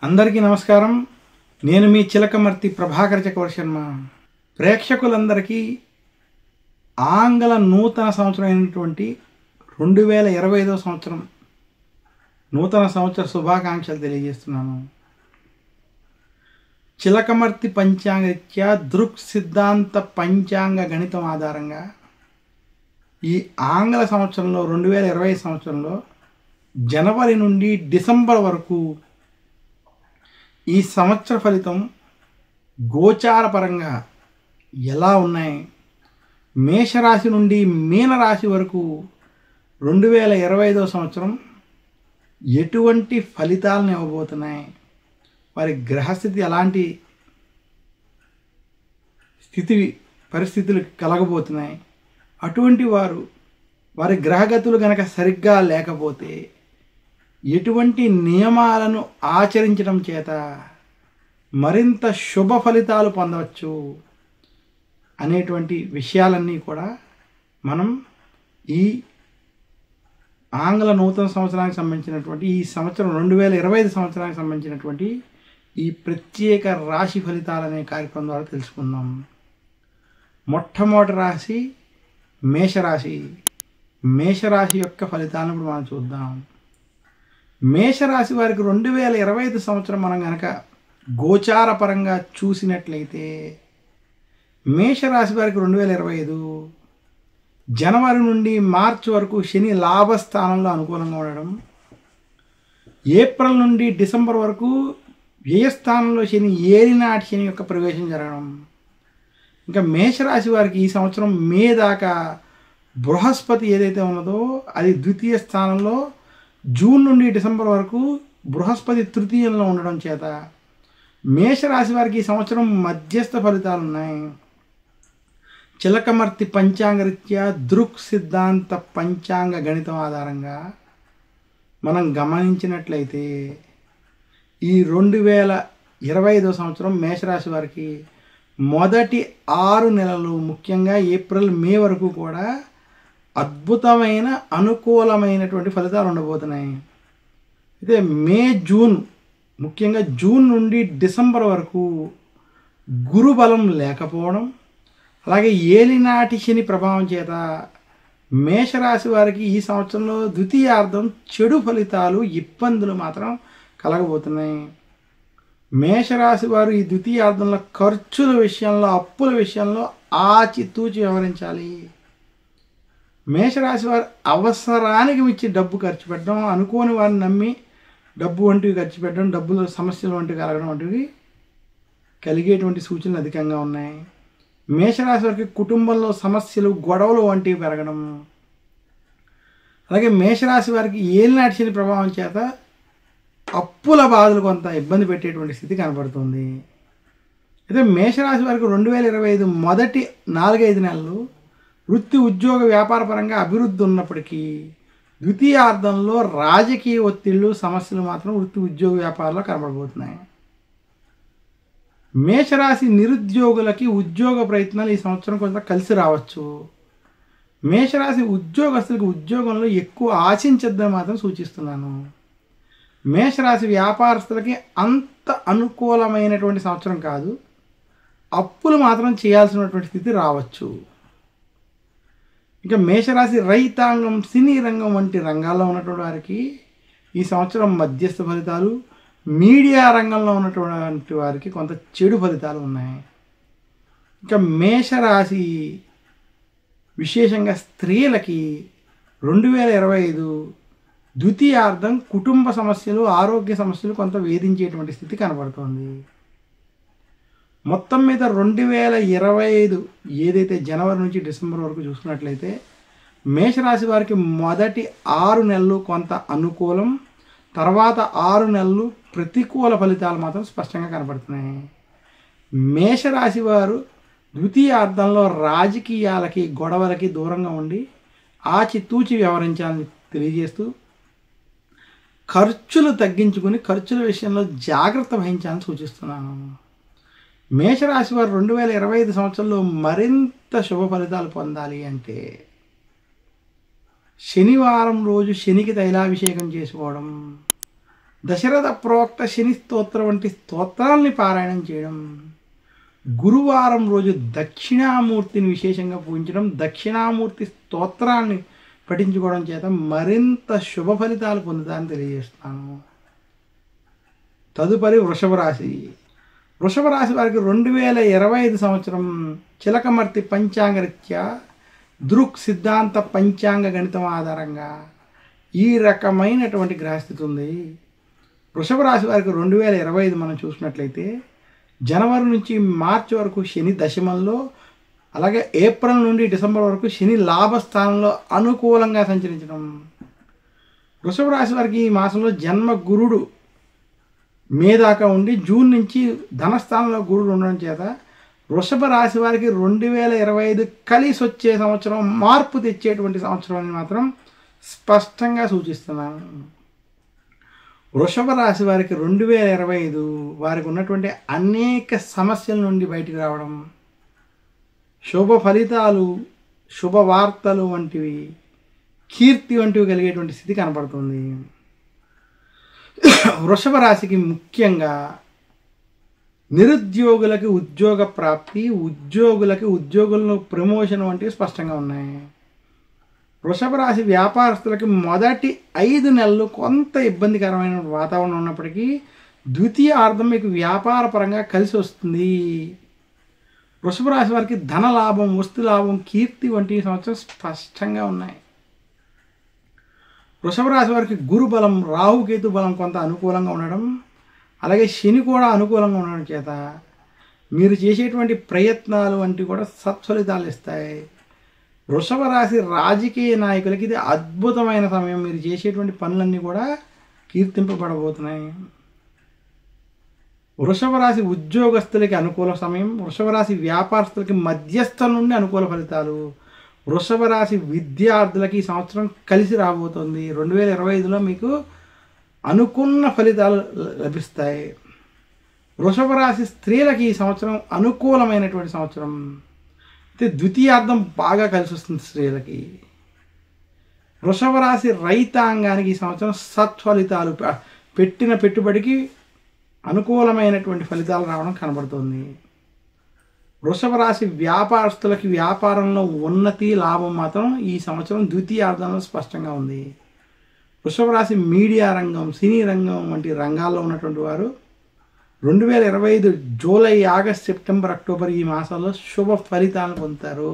అందరికీ నమస్కారం. నేను మీ చిలకమర్తి ప్రభాకర్ చక్రవర్తి శర్మ. ప్రేక్షకులందరికీ ఆంగ్ల నూతన సంవత్సరం అయినటువంటి 2025వ సంవత్సరం నూతన సంవత్సర శుభాకాంక్షలు తెలియజేస్తున్నాను. చిలకమర్తి పంచాంగరీత్యా దృక్ సిద్ధాంత పంచాంగ గణితం ఆధారంగా ఈ ఆంగ్ల సంవత్సరంలో 2020 సంవత్సరంలో జనవరి నుండి డిసెంబర్ వరకు ఈ సంవత్సర ఫలితం గోచారపరంగా ఎలా ఉన్నాయి, మేషరాశి నుండి మీనరాశి వరకు 2025వ సంవత్సరం ఎటువంటి ఫలితాలను ఇవ్వబోతున్నాయి, వారి గ్రహస్థితి ఎలాంటి పరిస్థితులు కలగబోతున్నాయి, అటువంటి వారి గ్రహగతులు గనక సరిగ్గా లేకపోతే ఎటువంటి నియమాలను ఆచరించడం చేత మరింత శుభ ఫలితాలు పొందవచ్చు అనేటువంటి విషయాలన్నీ కూడా మనం ఈ ఆంగ్ల నూతన సంవత్సరానికి సంబంధించినటువంటి ఈ సంవత్సరం 2025 సంవత్సరానికి సంబంధించినటువంటి ఈ ప్రత్యేక రాశి ఫలితాలు అనే కార్యక్రమం ద్వారా తెలుసుకుందాం. మొట్టమొదటి రాశి మేషరాశి. మేషరాశి యొక్క ఫలితాలను ఇప్పుడు మనం చూద్దాం. మేషరాశి వారికి 2025 సంవత్సరం మనం కనుక గోచారపరంగా చూసినట్లయితే మేషరాశి వారికి 2025 జనవరి నుండి మార్చి వరకు శని లాభస్థానంలో అనుకూలంగా ఉండడం, ఏప్రిల్ నుండి డిసెంబర్ వరకు వ్యయస్థానంలో శని ఏలినాటి శని యొక్క ప్రవేశం జరగడం, ఇంకా మేషరాశి వారికి ఈ సంవత్సరం మే దాకా బృహస్పతి ఏదైతే ఉన్నదో అది ద్వితీయ స్థానంలో జూన్ నుండి డిసెంబర్ వరకు బృహస్పతి తృతీయంలో ఉండడం చేత మేషరాశి వారికి ఈ సంవత్సరం మధ్యస్థ ఫలితాలు ఉన్నాయి. చిలకమర్తి పంచాంగరీత్యా దృక్ సిద్ధాంత పంచాంగ గణితం ఆధారంగా మనం గమనించినట్లయితే ఈ 2025వ సంవత్సరం మేషరాశి వారికి మొదటి 6 నెలలు ముఖ్యంగా ఏప్రిల్ మే వరకు కూడా అద్భుతమైన అనుకూలమైనటువంటి ఫలితాలు ఉండబోతున్నాయి. అయితే మే జూన్ ముఖ్యంగా జూన్ నుండి డిసెంబర్ వరకు గురు బలం లేకపోవడం, అలాగే ఏలినాటి శని ప్రభావం చేత మేషరాశి వారికి ఈ సంవత్సరంలో ద్వితీయార్థం చెడు ఫలితాలు ఇబ్బందులు మాత్రం కలగబోతున్నాయి. మేషరాశి వారు ఈ ద్వితీయార్థంలో ఖర్చుల విషయంలో అప్పుల విషయంలో ఆచితూచి వ్యవహరించాలి. మేషరాశి వారు అవసరానికి మించి డబ్బు ఖర్చు పెట్టడం, అనుకోని వారిని నమ్మి డబ్బు వంటివి ఖర్చు పెట్టడం, డబ్బుల సమస్యలు వంటివి కలగడం వంటివి కలిగేటువంటి సూచనలు అధికంగా ఉన్నాయి. మేషరాశి వారికి కుటుంబంలో సమస్యలు గొడవలు వంటివి పెరగడం, అలాగే మేషరాశి వారికి ఏలినాటి శని ప్రభావం చేత అప్పుల బాధలు కొంత ఇబ్బంది పెట్టేటువంటి స్థితి కనబడుతుంది. అయితే మేషరాశి వారికి 2025 మొదటి 4-5 నెలలు వృత్తి ఉద్యోగ వ్యాపార పరంగా అభివృద్ధి ఉన్నప్పటికీ ద్వితీయార్థంలో రాజకీయ ఒత్తిళ్లు సమస్యలు మాత్రం వృత్తి ఉద్యోగ వ్యాపారంలో కనబడబోతున్నాయి. మేషరాశి నిరుద్యోగులకి ఉద్యోగ ప్రయత్నాలు ఈ సంవత్సరం కొంత కలిసి రావచ్చు. మేషరాశి ఉద్యోగస్తులకు ఉద్యోగంలో ఎక్కువ ఆశించద్దని మాత్రం సూచిస్తున్నాను. మేషరాశి వ్యాపారస్తులకి అంత అనుకూలమైనటువంటి సంవత్సరం కాదు, అప్పులు మాత్రం చేయాల్సినటువంటి స్థితి రావచ్చు. ఇంకా మేషరాశి రైతాంగం, సినీ రంగం వంటి రంగాల్లో ఉన్నటువంటి వారికి ఈ సంవత్సరం మధ్యస్థ ఫలితాలు, మీడియా రంగంలో ఉన్నటువంటి వారికి కొంత చెడు ఫలితాలు ఉన్నాయి. ఇంకా మేషరాశి విశేషంగా స్త్రీలకి 2025 ద్వితీయార్థం కుటుంబ సమస్యలు, ఆరోగ్య సమస్యలు కొంత వేధించేటువంటి స్థితి కనబడుతోంది. మొత్తం మీద 2025 ఏదైతే జనవరి నుంచి డిసెంబర్ వరకు చూసుకున్నట్లయితే మేషరాశి వారికి మొదటి 6 నెలలు కొంత అనుకూలం, తర్వాత 6 నెలలు ప్రతికూల ఫలితాలు మాత్రం స్పష్టంగా కనబడుతున్నాయి. మేషరాశి వారు ద్వితీయార్థంలో రాజకీయాలకి గొడవలకి దూరంగా ఉండి ఆచితూచి వ్యవహరించాలని తెలియజేస్తూ ఖర్చులు తగ్గించుకుని ఖర్చుల విషయంలో జాగ్రత్త వహించాలని సూచిస్తున్నాను. మేషరాశి వారు 2025 సంవత్సరంలో మరింత శుభ ఫలితాలు పొందాలి అంటే శనివారం రోజు శనికి తైలాభిషేకం చేసుకోవడం, దశరథ ప్రోక్త శని స్తోత్రం వంటి స్తోత్రాల్ని పారాయణం చేయడం, గురువారం రోజు దక్షిణామూర్తిని విశేషంగా పూజించడం, దక్షిణామూర్తి స్తోత్రాన్ని పఠించుకోవడం చేత మరింత శుభ ఫలితాలు పొందుతారని తెలియజేస్తాను. తదుపరి వృషభ రాశి. వృషభ రాశి వారికి 2025 సంవత్సరం చిలకమర్తి పంచాంగరీత్యా దృక్ సిద్ధాంత పంచాంగ గణితం ఆధారంగా ఈ రకమైనటువంటి గ్రహస్థితి ఉంది. వృషభ రాశి వారికి 2025 మనం చూసినట్లయితే జనవరి నుంచి మార్చి వరకు శని దశమంలో, అలాగే ఏప్రిల్ నుండి డిసెంబర్ వరకు శని లాభస్థానంలో అనుకూలంగా సంచరించడం. వృషభ రాశి వారికి ఈ మాసంలో జన్మ గురుడు మే దాకా ఉండి జూన్ నుంచి ధనస్థానంలో గురుడు ఉండడం చేత వృషభ రాశి వారికి 2025 కలిసి వచ్చే సంవత్సరం, మార్పు తెచ్చేటువంటి సంవత్సరం అని మాత్రం స్పష్టంగా సూచిస్తున్నాను. వృషభ రాశి వారికి 2025 వారికి ఉన్నటువంటి అనేక సమస్యల నుండి బయటికి రావడం, శుభ ఫలితాలు, శుభవార్తలు వంటివి, కీర్తి వంటివి కలిగేటువంటి స్థితి కనపడుతుంది. వృషభ రాశికి ముఖ్యంగా నిరుద్యోగులకి ఉద్యోగ ప్రాప్తి, ఉద్యోగులకి ఉద్యోగులను ప్రమోషన్ వంటివి స్పష్టంగా ఉన్నాయి. వృషభ రాశి వ్యాపారస్తులకి మొదటి 5 నెలలు కొంత ఇబ్బందికరమైన వాతావరణం ఉన్నప్పటికీ ద్వితీయార్థం మీకు వ్యాపార పరంగా కలిసి వస్తుంది. వృషభ రాశి వారికి ధన లాభం, వస్తు లాభం, కీర్తి వంటి సంవత్సరం స్పష్టంగా ఉన్నాయి. వృషభ రాశి వారికి గురు బలం, రాహుకేతు బలం కొంత అనుకూలంగా ఉండడం, అలాగే శని కూడా అనుకూలంగా ఉండడం చేత మీరు చేసేటువంటి ప్రయత్నాలు వంటివి కూడా సత్ఫలితాలు ఇస్తాయి. వృషభ రాశి రాజకీయ నాయకులకి ఇది అద్భుతమైన సమయం. మీరు చేసేటువంటి పనులన్నీ కూడా కీర్తింపబడబోతున్నాయి. వృషభ రాశి ఉద్యోగస్తులకి అనుకూల సమయం, వృషభ రాశి వ్యాపారస్తులకి మధ్యస్థం నుండి అనుకూల ఫలితాలు, వృషభ రాశి విద్యార్థులకి ఈ సంవత్సరం కలిసి రాబోతుంది. 2025లో మీకు అనుకున్న ఫలితాలు లభిస్తాయి. వృషభ రాశి స్త్రీలకి ఈ సంవత్సరం అనుకూలమైనటువంటి సంవత్సరం. అయితే ద్వితీయార్థం బాగా కలిసి వస్తుంది స్త్రీలకి. వృషభ రాశి రైతాంగానికి ఈ సంవత్సరం సత్ఫలితాలు, పెట్టిన పెట్టుబడికి అనుకూలమైనటువంటి ఫలితాలు రావడం కనబడుతుంది. వృషభ రాశి వ్యాపారస్తులకి వ్యాపారంలో ఉన్నతి, లాభం మాత్రం ఈ సంవత్సరం ద్వితీయార్థంలో స్పష్టంగా ఉంది. వృషభ రాశి మీడియా రంగం, సినీ రంగం వంటి రంగాల్లో ఉన్నటువంటి వారు 2025 జూలై, ఆగస్ట్, సెప్టెంబర్, అక్టోబర్ ఈ మాసాల్లో శుభ ఫలితాలను పొందుతారు.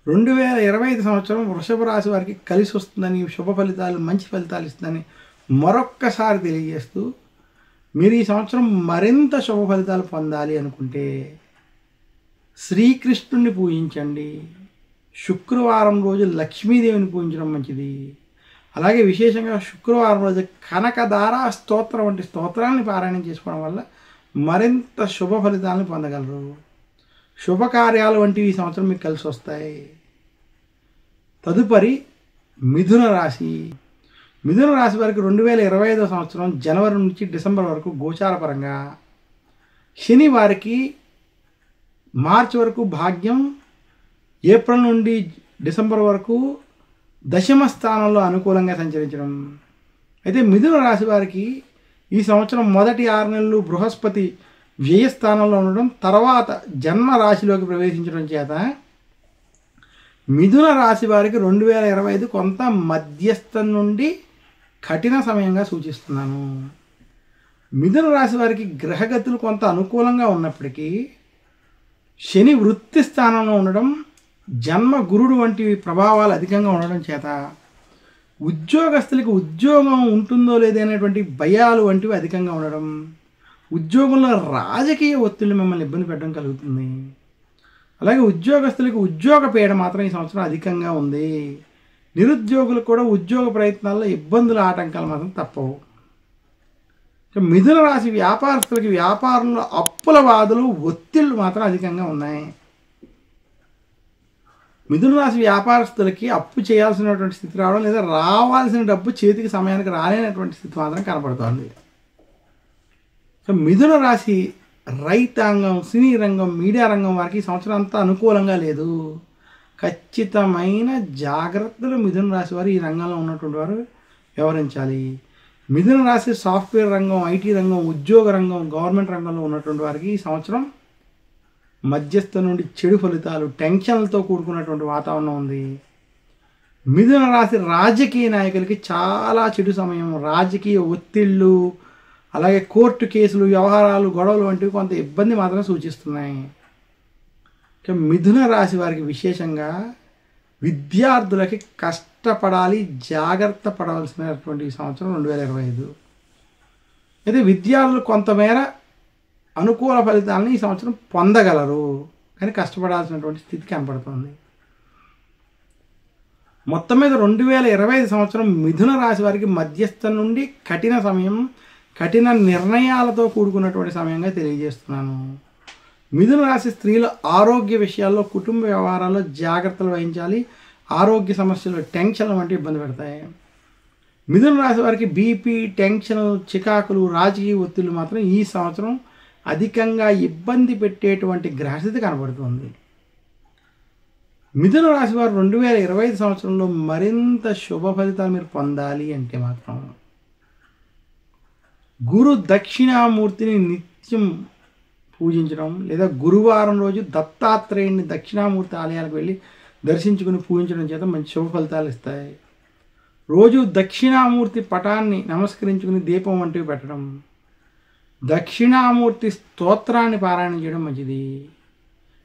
2025 సంవత్సరం వృషభ రాశి వారికి కలిసి వస్తుందని, శుభ ఫలితాలు, మంచి ఫలితాలు ఇస్తుందని మరొక్కసారి తెలియజేస్తూ, మీరు ఈ సంవత్సరం మరింత శుభ ఫలితాలు పొందాలి అనుకుంటే శ్రీకృష్ణుడిని పూజించండి. శుక్రవారం రోజు లక్ష్మీదేవిని పూజించడం మంచిది. అలాగే విశేషంగా శుక్రవారం రోజు కనకదార స్తోత్రం వంటి స్తోత్రాన్ని పారాయణం చేసుకోవడం వల్ల మరింత శుభ ఫలితాలను పొందగలరు. శుభకార్యాలు వంటివి ఈ సంవత్సరం మీకు కలిసి వస్తాయి. తదుపరి మిథున రాశి. మిథున రాశి వారికి 2025 సంవత్సరం జనవరి నుంచి డిసెంబర్ వరకు గోచార పరంగా శని వారికి మార్చి వరకు భాగ్యం, ఏప్రిల్ నుండి డిసెంబర్ వరకు దశమ స్థానంలో అనుకూలంగా సంచరించడం. అయితే మిథున రాశి వారికి ఈ సంవత్సరం మొదటి 6 నెలలు బృహస్పతి వ్యయస్థానంలో ఉండడం, తర్వాత జన్మ రాశిలోకి ప్రవేశించడం చేత మిథున రాశి వారికి 2025 కొంత మధ్యస్థం నుండి కఠిన సమయంగా సూచిస్తున్నాను. మిథున రాశి వారికి గ్రహగతులు కొంత అనుకూలంగా ఉన్నప్పటికీ శని వృత్తి స్థానంలో ఉండడం, జన్మ గురుడు వంటి ప్రభావాలు అధికంగా ఉండడం చేత ఉద్యోగస్తులకి ఉద్యోగం ఉంటుందో లేదనేటువంటి భయాలు వంటివి అధికంగా ఉండడం, ఉద్యోగంలో రాజకీయ ఒత్తిళ్లు మిమ్మల్ని ఇబ్బంది పెట్టడం కలుగుతుంది. అలాగే ఉద్యోగస్తులకి ఉద్యోగ పీడ మాత్రం ఈ సంవత్సరం అధికంగా ఉంది. నిరుద్యోగులకు కూడా ఉద్యోగ ప్రయత్నాల్లో ఇబ్బందులు, ఆటంకాలు మాత్రం తప్పవు. మిథున రాశి వ్యాపారస్తులకి వ్యాపారంలో అప్పుల బాధలు, ఒత్తిళ్లు మాత్రం అధికంగా ఉన్నాయి. మిథున రాశి వ్యాపారస్తులకి అప్పు చేయాల్సినటువంటి స్థితి రావడం, లేదా రావాల్సిన డబ్బు చేతికి సమయానికి రాలేనటువంటి స్థితి మాత్రం కనపడుతోంది. సో మిథున రాశి రైతాంగం, సినీ రంగం, మీడియా రంగం వారికి ఈ సంవత్సరం అంతా అనుకూలంగా లేదు. ఖచ్చితమైన జాగ్రత్తలు మిథున రాశి వారు ఈ రంగంలో ఉన్నటువంటి వారు వ్యవహరించాలి. మిథున రాశి సాఫ్ట్వేర్ రంగం, ఐటీ రంగం, ఉద్యోగ రంగం, గవర్నమెంట్ రంగంలో ఉన్నటువంటి వారికి ఈ సంవత్సరం మధ్యస్థ నుండి చెడు ఫలితాలు, టెన్షన్లతో కూడుకున్నటువంటి వాతావరణం ఉంది. మిథున రాశి రాజకీయ నాయకులకి చాలా చెడు సమయం. రాజకీయ ఒత్తిళ్ళు, అలాగే కోర్టు కేసులు, వ్యవహారాలు, గొడవలు వంటివి కొంత ఇబ్బంది మాత్రం సూచిస్తున్నాయి. ఇక మిథున రాశి వారికి విశేషంగా విద్యార్థులకి కష్టపడాలి, జాగ్రత్త పడవలసినటువంటి ఈ సంవత్సరం 2025. అయితే విద్యార్థులు కొంతమేర అనుకూల ఫలితాలను ఈ సంవత్సరం పొందగలరు, కానీ కష్టపడాల్సినటువంటి స్థితి కనపడుతుంది. మొత్తం మీద 2025 సంవత్సరం మిథున రాశి వారికి మధ్యస్థం నుండి కఠిన సమయం, కఠిన నిర్ణయాలతో కూడుకున్నటువంటి సమయంగా తెలియజేస్తున్నాను. మిథున రాశి స్త్రీలు ఆరోగ్య విషయాల్లో, కుటుంబ వ్యవహారాల్లో జాగ్రత్తలు వహించాలి. ఆరోగ్య సమస్యలు, టెన్షన్లు వంటి ఇబ్బంది పెడతాయి. మిథున రాశి వారికి బీపీ, టెన్షన్, చికాకులు, రాజకీయ ఒత్తిళ్లు మాత్రం ఈ సంవత్సరం అధికంగా ఇబ్బంది పెట్టేటువంటి గ్రహస్థితి కనబడుతుంది. మిథున రాశి వారు 2025 సంవత్సరంలో మరింత శుభ ఫలితాలు మీరు పొందాలి అంటే మాత్రం గురు దక్షిణామూర్తిని నిత్యం పూజించడం, లేదా గురువారం రోజు దత్తాత్రేయుని దక్షిణామూర్తి ఆలయాలకు వెళ్ళి దర్శించుకుని పూజించడం చేత మంచి శుభ ఫలితాలు ఇస్తాయి. రోజు దక్షిణామూర్తి పటాన్ని నమస్కరించుకుని దీపం వంటివి పెట్టడం, దక్షిణామూర్తి స్తోత్రాన్ని పారాయణం చేయడం మంచిది.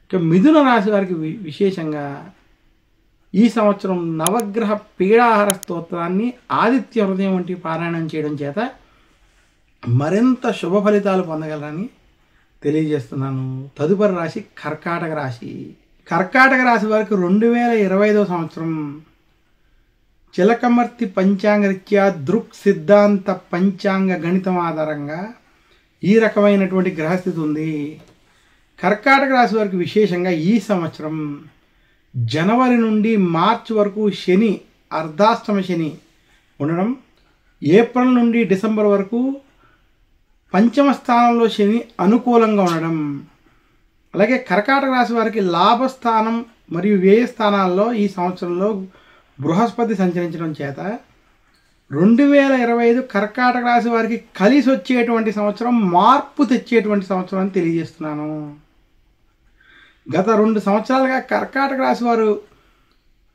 ఇక మిథున రాశి వారికి విశేషంగా ఈ సంవత్సరం నవగ్రహ పీడాహార స్తోత్రాన్ని, ఆదిత్య హృదయం వంటి పారాయణం చేయడం చేత మరింత శుభ ఫలితాలు పొందగలరని తెలియజేస్తున్నాను. తదుపరి రాశి కర్కాటక రాశి. కర్కాటక రాశి వారికి 2025 సంవత్సరం చిలకమర్తి పంచాంగరీత్యా దృక్ సిద్ధాంత పంచాంగ గణితం ఆధారంగా ఈ రకమైనటువంటి గ్రహస్థితి ఉంది. కర్కాటక రాశి వారికి విశేషంగా ఈ సంవత్సరం జనవరి నుండి మార్చి వరకు శని, అర్ధాష్టమ శని ఉండడం, ఏప్రిల్ నుండి డిసెంబర్ వరకు పంచమ స్థానంలో శని అనుకూలంగా ఉండడం, అలాగే కర్కాటక రాశి వారికి లాభస్థానం మరియు వ్యయ స్థానాల్లో ఈ సంవత్సరంలో బృహస్పతి సంచరించడం చేత 2025 కర్కాటక రాశి వారికి కలిసి వచ్చేటువంటి సంవత్సరం, మార్పు తెచ్చేటువంటి సంవత్సరం అని తెలియజేస్తున్నాను. గత 2 సంవత్సరాలుగా కర్కాటక రాశి వారు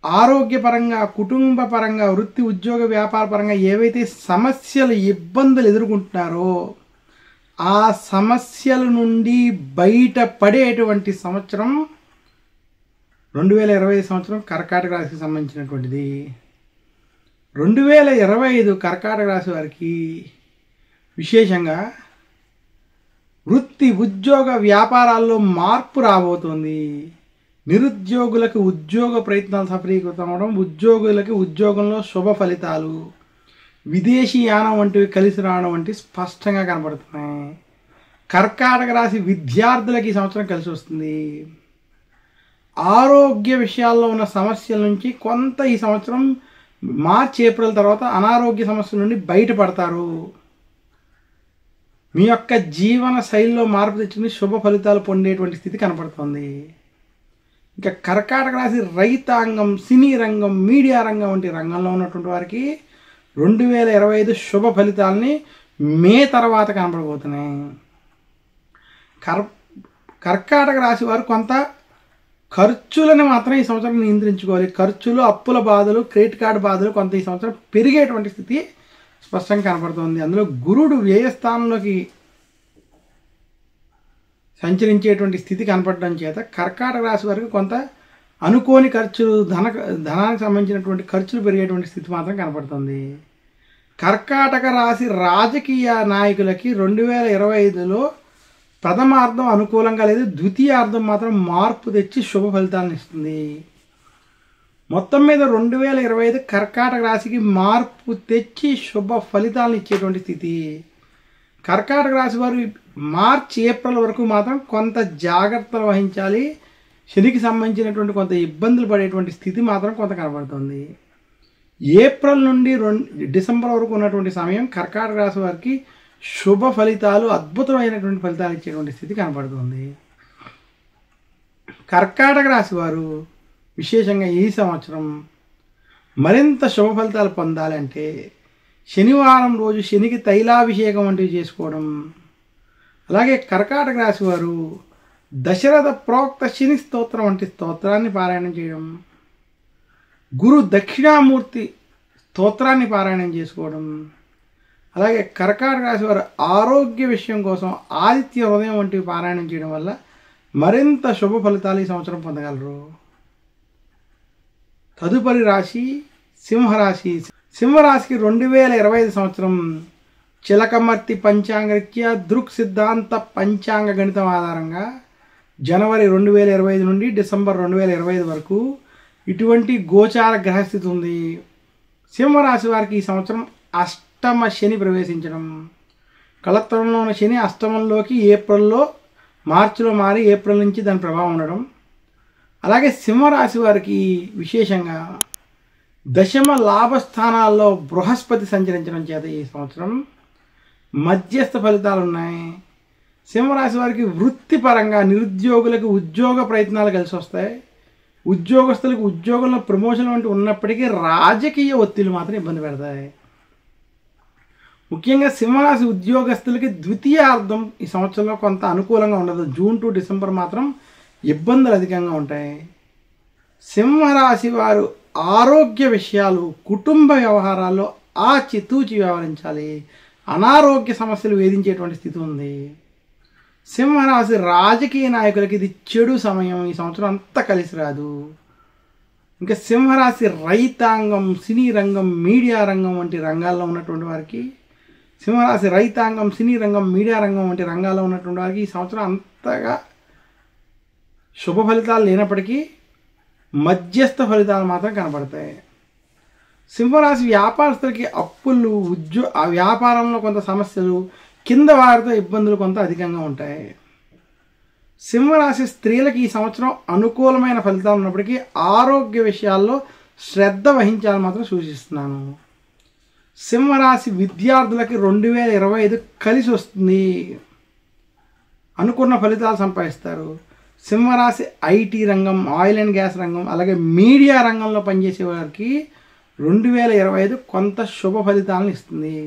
ఆరోగ్యపరంగా, కుటుంబ పరంగా, వృత్తి, ఉద్యోగ, వ్యాపార పరంగా ఏవైతే సమస్యలు, ఇబ్బందులు ఎదుర్కొంటున్నారో ఆ సమస్యల నుండి బయటపడేటువంటి సంవత్సరం 2025 సంవత్సరం కర్కాటక రాశికి సంబంధించినటువంటిది. 2025 కర్కాటక రాశి వారికి విశేషంగా వృత్తి, ఉద్యోగ, వ్యాపారాల్లో మార్పు రాబోతోంది. నిరుద్యోగులకు ఉద్యోగ ప్రయత్నాలు సఫలీకృతం అవడం, ఉద్యోగులకి ఉద్యోగంలో శుభ ఫలితాలు, విదేశీ యానం వంటివి కలిసి రావడం వంటి స్పష్టంగా కనబడుతున్నాయి. కర్కాటక రాశి విద్యార్థులకి ఈ సంవత్సరం కలిసి వస్తుంది. ఆరోగ్య విషయాల్లో ఉన్న సమస్యల నుంచి కొంత ఈ సంవత్సరం మార్చి, ఏప్రిల్ తర్వాత అనారోగ్య సమస్యల నుండి బయటపడతారు. మీ యొక్క జీవన శైలిలో మార్పు తెచ్చుకుని శుభ ఫలితాలు పొందేటువంటి స్థితి కనపడుతుంది. ఇంకా కర్కాటక రాశి రైతాంగం, సినీ రంగం, మీడియా రంగం వంటి రంగంలో ఉన్నటువంటి వారికి 2025 శుభ ఫలితాలని మే తర్వాత కనపడబోతున్నాయి. కర్కాటక రాశి వారు కొంత ఖర్చులను మాత్రం ఈ సంవత్సరం నియంత్రించుకోవాలి. ఖర్చులు, అప్పుల బాధలు, క్రెడిట్ కార్డు బాధలు కొంత ఈ సంవత్సరం పెరిగేటువంటి స్థితి స్పష్టంగా కనపడుతుంది. అందులో గురుడు వ్యయస్థానంలోకి సంచరించేటువంటి స్థితి కనపడడం చేత కర్కాటక రాశి వారికి కొంత అనుకోని ఖర్చులు, ధనానికి సంబంధించినటువంటి ఖర్చులు పెరిగేటువంటి స్థితి మాత్రం కనపడుతుంది. కర్కాటక రాశి రాజకీయ నాయకులకి 2025లో ప్రథమార్థం అనుకూలంగా లేదు, ద్వితీయార్థం మాత్రం మార్పు తెచ్చి శుభ ఫలితాలను ఇస్తుంది. మొత్తం మీద 2025 కర్కాటక రాశికి మార్పు తెచ్చి శుభ ఫలితాలను ఇచ్చేటువంటి స్థితి. కర్కాటక రాశి వారు మార్చి, ఏప్రిల్ వరకు మాత్రం కొంత జాగ్రత్తలు వహించాలి. శనికి సంబంధించినటువంటి కొంత ఇబ్బందులు పడేటువంటి స్థితి మాత్రం కొంత కనబడుతుంది. ఏప్రిల్ నుండి డిసెంబర్ వరకు ఉన్నటువంటి సమయం కర్కాటక రాశి వారికి శుభ ఫలితాలు, అద్భుతమైనటువంటి ఫలితాలు ఇచ్చేటువంటి స్థితి కనబడుతుంది. కర్కాటక రాశి వారు విశేషంగా ఈ సంవత్సరం మరింత శుభ ఫలితాలు పొందాలంటే శనివారం రోజు శనికి తైలాభిషేకం వంటివి చేసుకోవడం. అలాగే కర్కాటక రాశి వారు దశరథ ప్రోక్త శని స్తోత్రం వంటి స్తోత్రాన్ని పారాయణం చేయడం, గురు దక్షిణామూర్తి స్తోత్రాన్ని పారాయణం చేసుకోవడం, అలాగే కర్కాటక రాశి వారు ఆరోగ్య విషయం కోసం ఆదిత్య హృదయం వంటివి పారాయణం చేయడం వల్ల మరింత శుభ ఫలితాలు ఈ సంవత్సరం పొందగలరు. తదుపరి రాశి సింహరాశి. సింహరాశికి 2025 సంవత్సరం చిలకమర్తి పంచాంగరీత్యా దృక్ సిద్ధాంత పంచాంగ గణితం ఆధారంగా జనవరి 2025 నుండి డిసెంబర్ 2025 వరకు ఇటువంటి గోచార గ్రహస్థితి ఉంది. సింహరాశి వారికి ఈ సంవత్సరం అష్టమ శని ప్రవేశించడం, కళత్రంలో ఉన్న శని అష్టమంలోకి మార్చిలో మారి ఏప్రిల్ నుంచి దాని ప్రభావం ఉండడం. అలాగే సింహరాశి వారికి విశేషంగా దశమ లాభస్థానాల్లో బృహస్పతి సంచరించడం చేత ఈ సంవత్సరం మధ్యస్థ ఫలితాలు ఉన్నాయి. సింహరాశి వారికి వృత్తిపరంగా నిరుద్యోగులకు ఉద్యోగ ప్రయత్నాలు కలిసి వస్తాయి. ఉద్యోగస్తులకు ఉద్యోగంలో ప్రమోషన్ వంటి ఉన్నప్పటికీ రాజకీయ ఒత్తిళ్లు మాత్రం ఇబ్బంది పెడతాయి. ముఖ్యంగా సింహరాశి ఉద్యోగస్తులకి ద్వితీయార్థం ఈ సంవత్సరంలో కొంత అనుకూలంగా ఉండదు. జూన్ టు డిసెంబర్ మాత్రం ఇబ్బందులు అధికంగా ఉంటాయి. సింహరాశి వారు ఆరోగ్య విషయాలు, కుటుంబ వ్యవహారాల్లో ఆచితూచి వ్యవహరించాలి. అనారోగ్య సమస్యలు వేధించేటువంటి స్థితి ఉంది. సింహరాశి రాజకీయ నాయకులకి ఇది చెడు సమయం. ఈ సంవత్సరం అంతా కలిసి రాదు. ఇంకా సింహరాశి రైతాంగం, సినీ రంగం, మీడియా రంగం వంటి రంగాల్లో ఉన్నటువంటి వారికి, సింహరాశి రైతాంగం, సినీ రంగం, మీడియా రంగం వంటి రంగాల్లో ఉన్నటువంటి వారికి ఈ సంవత్సరం అంతగా శుభ ఫలితాలు లేనప్పటికీ మధ్యస్థ ఫలితాలు మాత్రం కనబడతాయి. సింహరాశి వ్యాపారస్తులకి అప్పులు, ఆ వ్యాపారంలో కొంత సమస్యలు, కింద వారితో ఇబ్బందులు కొంత అధికంగా ఉంటాయి. సింహరాశి స్త్రీలకు ఈ సంవత్సరం అనుకూలమైన ఫలితాలు ఉన్నప్పటికీ ఆరోగ్య విషయాల్లో శ్రద్ధ వహించాలని మాత్రం సూచిస్తున్నాను. సింహరాశి విద్యార్థులకి 2025 కలిసి వస్తుంది. అనుకున్న ఫలితాలు సంపాదిస్తారు. సింహరాశి ఐటీ రంగం, ఆయిల్ అండ్ గ్యాస్ రంగం, అలాగే మీడియా రంగంలో పనిచేసే వారికి 2025 కొంత శుభ ఫలితాలను ఇస్తుంది.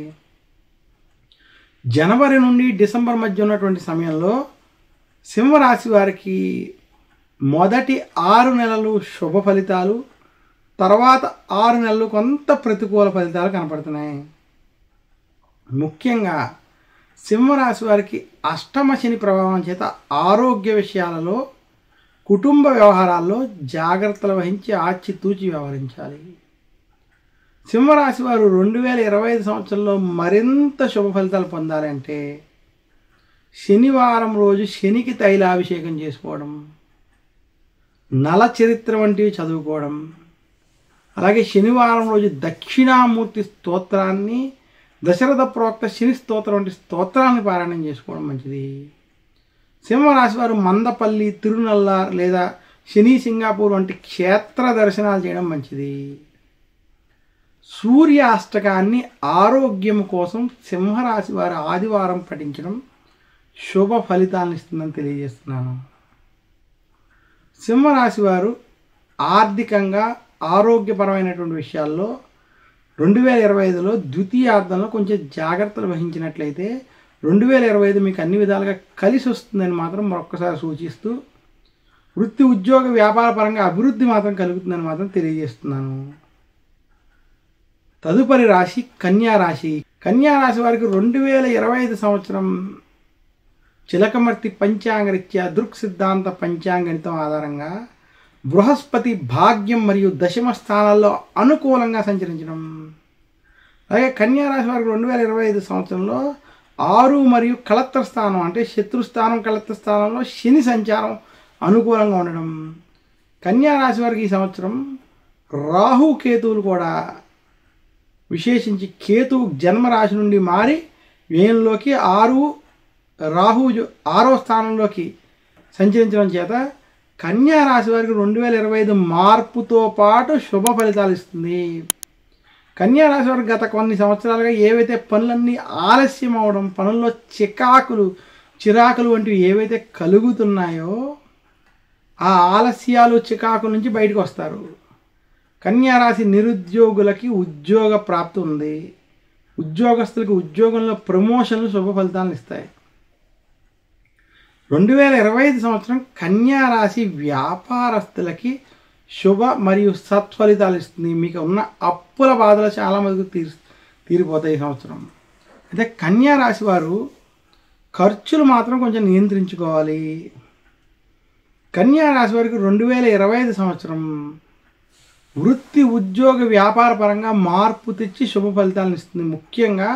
జనవరి నుండి డిసెంబర్ మధ్య ఉన్నటువంటి సమయంలో సింహరాశి వారికి మొదటి 6 నెలలు శుభ ఫలితాలు, తర్వాత 6 నెలలు కొంత ప్రతికూల ఫలితాలు కనపడుతున్నాయి. ముఖ్యంగా సింహరాశి వారికి అష్టమ శని ప్రభావం చేత ఆరోగ్య విషయాలలో, కుటుంబ వ్యవహారాల్లో జాగ్రత్తలు వహించి ఆచితూచి వ్యవహరించాలి. సింహరాశి వారు 2025 సంవత్సరంలో మరింత శుభ ఫలితాలు పొందాలంటే శనివారం రోజు శనికి తైలాభిషేకం చేసుకోవడం, నల చరిత్ర వంటివి చదువుకోవడం, అలాగే శనివారం రోజు దక్షిణామూర్తి స్తోత్రాన్ని, దశరథ ప్రోక్త శని స్తోత్రం వంటి స్తోత్రాన్ని పారాయణం చేసుకోవడం మంచిది. సింహరాశి వారు మందపల్లి, తిరునల్లార్ లేదా శని సింగాపూర్ వంటి క్షేత్ర దర్శనాలు చేయడం మంచిది. సూర్యాష్టకాన్ని ఆరోగ్యం కోసం సింహరాశి వారు ఆదివారం పఠించడం శుభ ఫలితాలను ఇస్తుందని తెలియజేస్తున్నాను. సింహరాశి వారు ఆర్థికంగా, ఆరోగ్యపరమైనటువంటి విషయాల్లో 2025లో ద్వితీయార్థంలో కొంచెం జాగ్రత్తలు వహించినట్లయితే 2025 మీకు అన్ని విధాలుగా కలిసి వస్తుందని మాత్రం మరొక్కసారి సూచిస్తూ, వృత్తి, ఉద్యోగ, వ్యాపార పరంగా అభివృద్ధి మాత్రం కలుగుతుందని మాత్రం తెలియజేస్తున్నాను. తదుపరి రాశి కన్యా రాశి. కన్యా రాశి వారికి 2025 సంవత్సరం చిలకమర్తి పంచాంగరీత్యా దృక్ సిద్ధాంత పంచాంగణితం ఆధారంగా బృహస్పతి భాగ్యం మరియు దశమ స్థానాల్లో అనుకూలంగా సంచరించడం. అలాగే కన్యా రాశి వారికి 2025 సంవత్సరంలో 6 మరియు కళత్ర స్థానం అంటే శత్రుస్థానం, కళత్ర స్థానంలో శని సంచారం అనుకూలంగా ఉండడం. కన్యా రాశి వారికి ఈ సంవత్సరం రాహు కేతువులు కూడా, విశేషించి కేతువు జన్మరాశి నుండి మారి వ్యయంలోకి రాహు 6వ స్థానంలోకి సంచరించడం చేత కన్యా రాశి వారికి 2025 మార్పుతో పాటు శుభ ఫలితాలు ఇస్తుంది. కన్యా రాశి వారికి గత కొన్ని సంవత్సరాలుగా ఏవైతే పనులన్నీ ఆలస్యం అవడం, పనుల్లో చిరాకులు వంటివి ఏవైతే కలుగుతున్నాయో ఆ ఆలస్యాలు, చికాకుల నుంచి బయటకు వస్తారు. కన్యా రాశి నిరుద్యోగులకి ఉద్యోగ ప్రాప్తి ఉంది. ఉద్యోగస్తులకు ఉద్యోగంలో ప్రమోషన్లు శుభ ఫలితాలను ఇస్తాయి. 2025 సంవత్సరం కన్యా రాశి వ్యాపారస్తులకి శుభ మరియు సత్ఫలితాలు ఇస్తుంది. మీకు ఉన్న అప్పుల బాధలు చాలా మందికి తీరిపోతాయి ఈ సంవత్సరం. అయితే కన్యా రాశి వారు ఖర్చులు మాత్రం కొంచెం నియంత్రించుకోవాలి. కన్యా రాశి వారికి 2025 సంవత్సరం వృత్తి ఉద్యోగ వ్యాపార పరంగా మార్పు తెచ్చి శుభ ఫలితాలను ఇస్తుంది. ముఖ్యంగా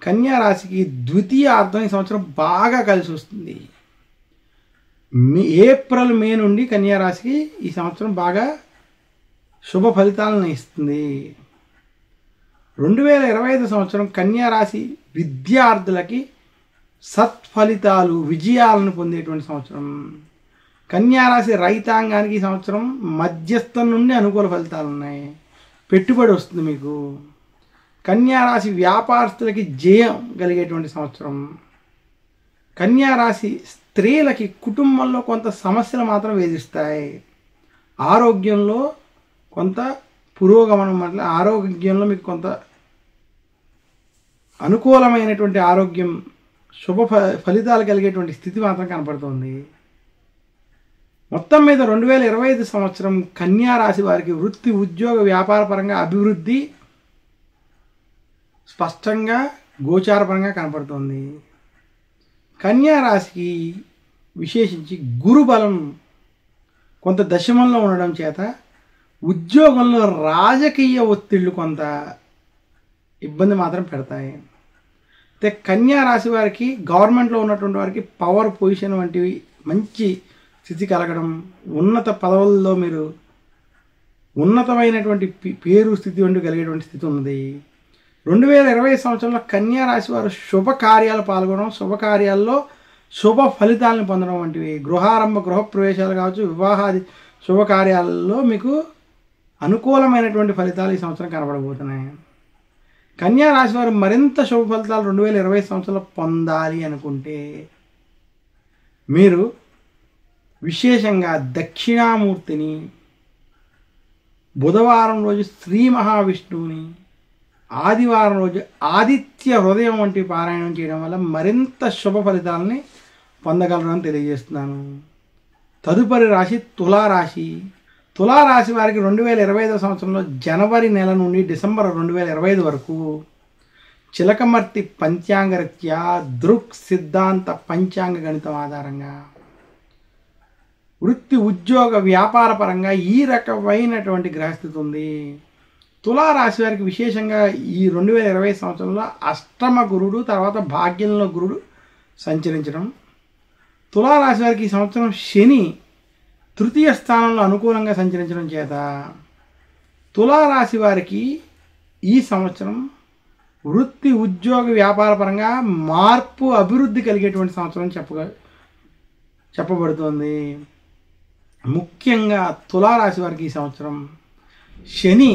కన్యా రాశికి ద్వితీయార్థం ఈ సంవత్సరం బాగా కలిసి వస్తుంది. ఏప్రిల్ మే నుండి కన్యా రాశికి ఈ సంవత్సరం బాగా శుభ ఫలితాలను ఇస్తుంది. 2025 సంవత్సరం కన్యా రాశి విద్యార్థులకి సత్ఫలితాలు విజయాలను పొందేటువంటి సంవత్సరం. కన్యా రాశి రైతాంగానికి ఈ సంవత్సరం మధ్యస్థం నుండి అనుకూల ఫలితాలు ఉన్నాయి. పెట్టుబడి వస్తుంది మీకు. కన్యా రాశి వ్యాపారస్తులకి జయం కలిగేటువంటి సంవత్సరం. కన్యా రాశి స్త్రీలకి కుటుంబంలో కొంత సమస్యలు మాత్రం వేధిస్తాయి. ఆరోగ్యంలో కొంత పురోగమనం అంటే ఆరోగ్యంలో మీకు కొంత అనుకూలమైనటువంటి ఆరోగ్యం శుభ ఫలితాలు కలిగేటువంటి స్థితి మాత్రం కనపడుతుంది. మొత్తం మీద 2025 సంవత్సరం కన్యా రాశి వారికి వృత్తి ఉద్యోగ వ్యాపార పరంగా అభివృద్ధి స్పష్టంగా గోచారపరంగా కనపడుతుంది. కన్యా రాశికి విశేషించి గురు బలం కొంత దశమంలో ఉండడం చేత ఉద్యోగంలో రాజకీయ ఒత్తిళ్లు కొంత ఇబ్బంది మాత్రం పెడతాయి. అయితే కన్యా రాశి వారికి గవర్నమెంట్లో ఉన్నటువంటి వారికి పవర్ పొజిషన్ వంటివి మంచి స్థితి కలగడం, ఉన్నత పదవుల్లో మీరు ఉన్నతమైనటువంటి పేరు స్థితి వంటి కలిగేటువంటి స్థితి ఉన్నది. 2020 సంవత్సరంలో కన్యా రాశి వారు శుభకార్యాలు పాల్గొనడం, శుభకార్యాల్లో శుభ ఫలితాలను పొందడం వంటివి, గృహారంభ గృహప్రవేశాలు కావచ్చు, వివాహాది శుభకార్యాలలో మీకు అనుకూలమైనటువంటి ఫలితాలు ఈ సంవత్సరం కనబడబోతున్నాయి. కన్యా రాశి వారు మరింత శుభ ఫలితాలు 2020 సంవత్సరంలో పొందాలి అనుకుంటే మీరు విశేషంగా దక్షిణామూర్తిని, బుధవారం రోజు శ్రీ మహావిష్ణువుని, ఆదివారం రోజు ఆదిత్య హృదయం వంటి పారాయణం చేయడం వల్ల మరింత శుభ ఫలితాలని పొందగలరని తెలియజేస్తున్నాను. తదుపరి రాశి తులారాశి. తులారాశి వారికి 2025 సంవత్సరంలో జనవరి నెల నుండి డిసెంబర్ 2025 వరకు చిలకమర్తి పంచాంగరీత్యా దృక్ సిద్ధాంత పంచాంగ గణితం ఆధారంగా వృత్తి ఉద్యోగ వ్యాపార పరంగా ఈ రకమైనటువంటి గ్రహస్థితి ఉంది. తులారాశి వారికి విశేషంగా ఈ 2020 సంవత్సరంలో అష్టమ గురుడు, తర్వాత భాగ్యంలో గురుడు సంచరించడం. తులారాశి వారికి ఈ సంవత్సరం శని తృతీయ స్థానంలో అనుకూలంగా సంచరించడం చేత తులారాశి వారికి ఈ సంవత్సరం వృత్తి ఉద్యోగ వ్యాపార పరంగా మార్పు అభివృద్ధి కలిగేటువంటి సంవత్సరం చెప్పబడుతుంది. ముఖ్యంగా తులారాశి వారికి ఈ సంవత్సరం శని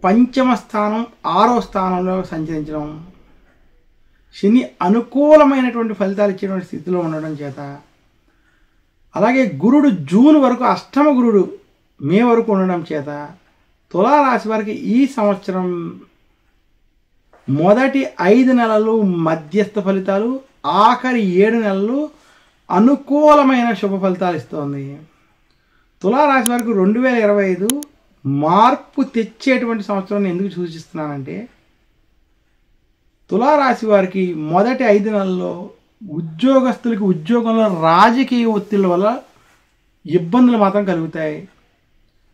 పంచమ స్థానం 6వ స్థానంలో సంచరించడం, శని అనుకూలమైనటువంటి ఫలితాలు ఇచ్చేటువంటి స్థితిలో ఉండడం చేత, అలాగే గురుడు జూన్ వరకు అష్టమ గురుడు మే వరకు ఉండడం చేత తులారాశి వారికి ఈ సంవత్సరం మొదటి 5 నెలలు మధ్యస్థ ఫలితాలు, ఆఖరి 7 నెలలు అనుకూలమైన శుభ ఫలితాలు ఇస్తుంది. తులారాశి వారికి 2025 మార్పు తెచ్చేటువంటి సంవత్సరాన్ని ఎందుకు సూచిస్తున్నానంటే, తులారాశి వారికి మొదటి 5 నెలల్లో ఉద్యోగస్తులకి ఉద్యోగంలో రాజకీయ ఒత్తిళ్ల వల్ల ఇబ్బందులు మాత్రం కలుగుతాయి.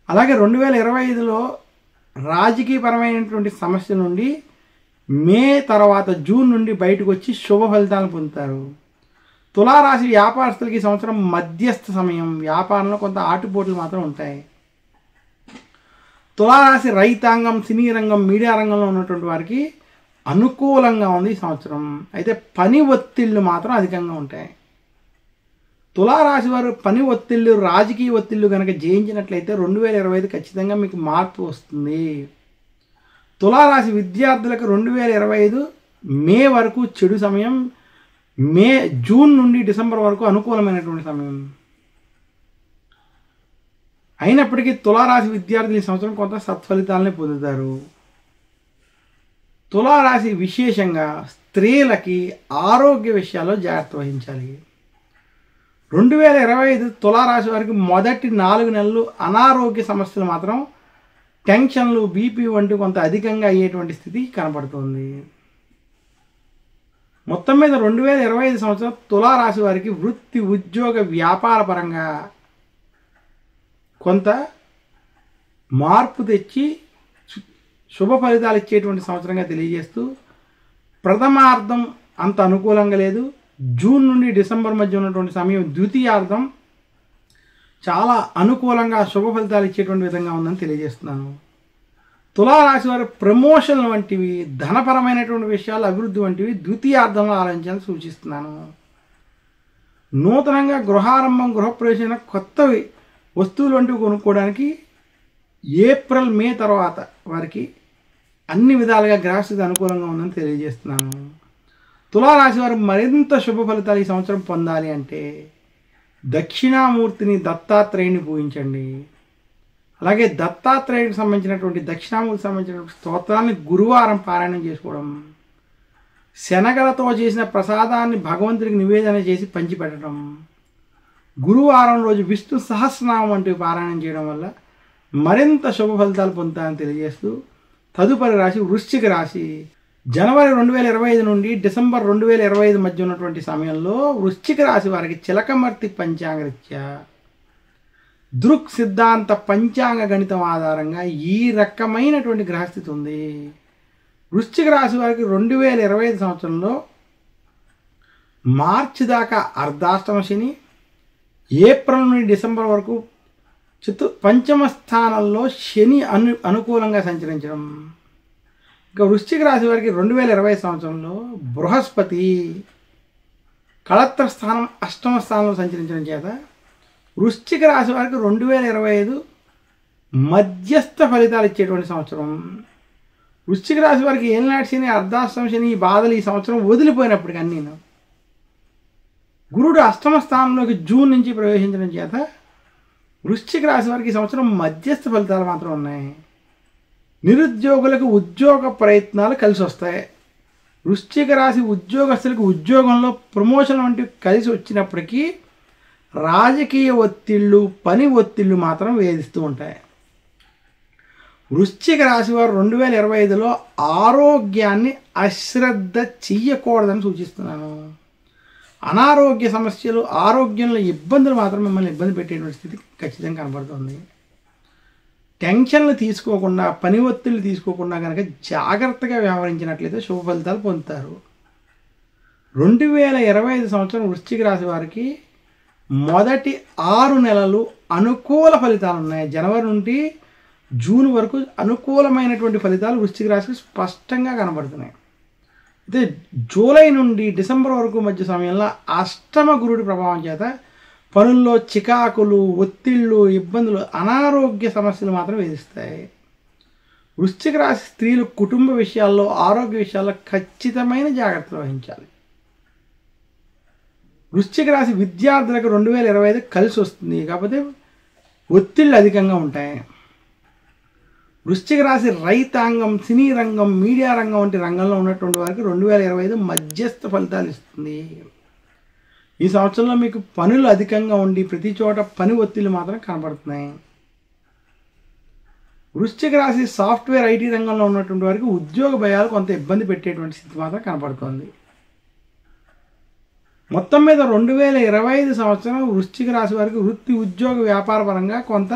అలాగే 2025లో రాజకీయపరమైనటువంటి సమస్యల నుండి మే తర్వాత జూన్ నుండి బయటకు వచ్చి శుభ ఫలితాలను పొందుతారు. తులారాశి వ్యాపారస్తులకి ఈ సంవత్సరం మధ్యస్థ సమయం, వ్యాపారంలో కొంత ఆటుపోట్లు మాత్రం ఉంటాయి. తులారాశి రైతాంగం, సినీ రంగం, మీడియా రంగంలో ఉన్నటువంటి వారికి అనుకూలంగా ఉంది ఈ సంవత్సరం. అయితే పని ఒత్తిళ్లు మాత్రం అధికంగా ఉంటాయి. తులారాశి వారు పని ఒత్తిళ్లు, రాజకీయ ఒత్తిళ్లు కనుక జయించినట్లయితే 2025 ఖచ్చితంగా మీకు మార్పు వస్తుంది. తులారాశి విద్యార్థులకు 2025 మే వరకు చెడు సమయం, జూన్ నుండి డిసెంబర్ వరకు అనుకూలమైనటువంటి సమయం. అయినప్పటికీ తులారాశి విద్యార్థులు ఈ సంవత్సరం కొంత సత్ఫలితాలని పొందుతారు. తులారాశి విశేషంగా స్త్రీలకి ఆరోగ్య విషయాల్లో జాగ్రత్త వహించాలి. 2025 తులారాశి వారికి మొదటి 4 నెలలు అనారోగ్య సమస్యలు మాత్రం టెన్షన్లు, బీపీ వంటి కొంత అధికంగా అయ్యేటువంటి స్థితి కనపడుతుంది. మొత్తం మీద 2025 సంవత్సరం తులారాశి వారికి వృత్తి, ఉద్యోగ, వ్యాపార పరంగా కొంత మార్పు తెచ్చి శుభ ఫలితాలు ఇచ్చేటువంటి సంవత్సరంగా తెలియజేస్తూ, ప్రథమార్థం అంత అనుకూలంగా లేదు. జూన్ నుండి డిసెంబర్ మధ్య ఉన్నటువంటి సమయం ద్వితీయార్థం చాలా అనుకూలంగా శుభ ఫలితాలు ఇచ్చేటువంటి విధంగా ఉందని తెలియజేస్తున్నాను. తులారాశి వారి ప్రమోషన్ వంటివి, ధనపరమైనటువంటి విషయాలు, అభివృద్ధి వంటివి ద్వితీయార్థంలో ఆలోచించాలని సూచిస్తున్నాను. నూతనంగా గృహారంభం, గృహప్రవేశం, కొత్త వస్తువులు వంటివి కొనుక్కోవడానికి ఏప్రిల్, మే తర్వాత వారికి అన్ని విధాలుగా గ్రహస్థితి అనుకూలంగా ఉందని తెలియజేస్తున్నాను. తులారాశి వారు మరింత శుభ ఫలితాలు ఈ సంవత్సరం పొందాలి అంటే దక్షిణామూర్తిని, దత్తాత్రేయుని పూజించండి. అలాగే దత్తాత్రేయుడికి సంబంధించినటువంటి, దక్షిణామూర్తికి సంబంధించినటువంటి స్తోత్రాన్ని గురువారం పారాయణం చేసుకోవడం, శనగలతో చేసిన ప్రసాదాన్ని భగవంతుడికి నివేదన చేసి పంచిపెట్టడం, గురువారం రోజు విష్ణు సహస్రనామం వంటివి పారాయణం చేయడం వల్ల మరింత శుభ ఫలితాలు పొందుతారని తెలియజేస్తూ, తదుపరి రాశి వృశ్చిక రాశి. జనవరి 2025 నుండి డిసెంబర్ 2025 మధ్య ఉన్నటువంటి సమయంలో వృశ్చిక రాశి వారికి చిలకమర్తి పంచాంగరీత్యా దృక్ సిద్ధాంత పంచాంగ గణితం ఆధారంగా ఈ రకమైనటువంటి గ్రహస్థితి ఉంది. వృశ్చిక రాశి వారికి 2025 సంవత్సరంలో మార్చి దాకా అర్ధాష్టమ శని, ఏప్రిల్ నుండి డిసెంబర్ వరకు పంచమ స్థానంలో శని అనుకూలంగా సంచరించడం. ఇక వృశ్చిక రాశి వారికి 2020 సంవత్సరంలో బృహస్పతి కళత్ర స్థానం, అష్టమ స్థానంలో సంచరించడం చేత వృశ్చిక రాశి వారికి 2025 మధ్యస్థ ఫలితాలు ఇచ్చేటువంటి సంవత్సరం. వృశ్చిక రాశి వారికి ఏలినాటి శని, అర్ధాష్టమ శని ఈ బాధలు ఈ సంవత్సరం వదిలిపోయినప్పటికీ అన్నీ గురుడు అష్టమ స్థానంలోకి జూన్ నుంచి ప్రవేశించడం చేత వృశ్చిక రాశి వారికి ఈ సంవత్సరం మధ్యస్థ ఫలితాలు మాత్రం ఉన్నాయి. నిరుద్యోగులకు ఉద్యోగ ప్రయత్నాలు కలిసి వస్తాయి. వృశ్చిక రాశి ఉద్యోగస్తులకు ఉద్యోగంలో ప్రమోషన్ వంటివి కలిసి వచ్చినప్పటికీ రాజకీయ ఒత్తిళ్ళు, పని ఒత్తిళ్ళు మాత్రం వేధిస్తూ ఉంటాయి. వృశ్చిక రాశి వారు 2025లో ఆరోగ్యాన్ని అశ్రద్ధ చెయ్యకూడదని సూచిస్తున్నాను. అనారోగ్య సమస్యలు, ఆరోగ్యంలో ఇబ్బందులు మాత్రం మిమ్మల్ని ఇబ్బంది పెట్టేటువంటి స్థితి ఖచ్చితంగా కనబడుతుంది. టెన్షన్లు తీసుకోకుండా, పని ఒత్తిళ్ళు తీసుకోకుండా కనుక జాగ్రత్తగా వ్యవహరించినట్లయితే శుభ ఫలితాలు పొందుతారు. 2025 సంవత్సరం వృశ్చిక రాశి వారికి మొదటి 6 నెలలు అనుకూల ఫలితాలు ఉన్నాయి. జనవరి నుండి జూన్ వరకు అనుకూలమైనటువంటి ఫలితాలు వృశ్చిక రాశికి స్పష్టంగా కనబడుతున్నాయి. అయితే జూలై నుండి డిసెంబర్ వరకు మధ్య సమయంలో అష్టమ గురుడి ప్రభావం చేత పనుల్లో చికాకులు, ఒత్తిళ్ళు, ఇబ్బందులు, అనారోగ్య సమస్యలు మాత్రం వేధిస్తాయి. వృశ్చిక రాశి స్త్రీలు కుటుంబ విషయాల్లో, ఆరోగ్య విషయాల్లో ఖచ్చితమైన జాగ్రత్తలు వహించాలి. వృశ్చిక రాశి విద్యార్థులకు 2025 కలిసి వస్తుంది, కాకపోతే ఒత్తిళ్ళు అధికంగా ఉంటాయి. వృశ్చిక రాశి రైతాంగం, సినీ రంగం, మీడియా రంగం వంటి రంగంలో ఉన్నటువంటి వారికి 2025 మధ్యస్థ ఫలితాలు ఇస్తుంది. ఈ సంవత్సరంలో మీకు పనులు అధికంగా ఉండి ప్రతి చోట పని ఒత్తిళ్ళు మాత్రం కనబడుతున్నాయి. వృశ్చిక రాశి సాఫ్ట్వేర్, ఐటీ రంగంలో ఉన్నటువంటి వారికి ఉద్యోగ భయాలు కొంత ఇబ్బంది పెట్టేటువంటి స్థితి మాత్రం కనబడుతుంది. మొత్తం మీద 2025 సంవత్సరం వృశ్చిక రాశి వారికి వృత్తి, ఉద్యోగ, వ్యాపార పరంగా కొంత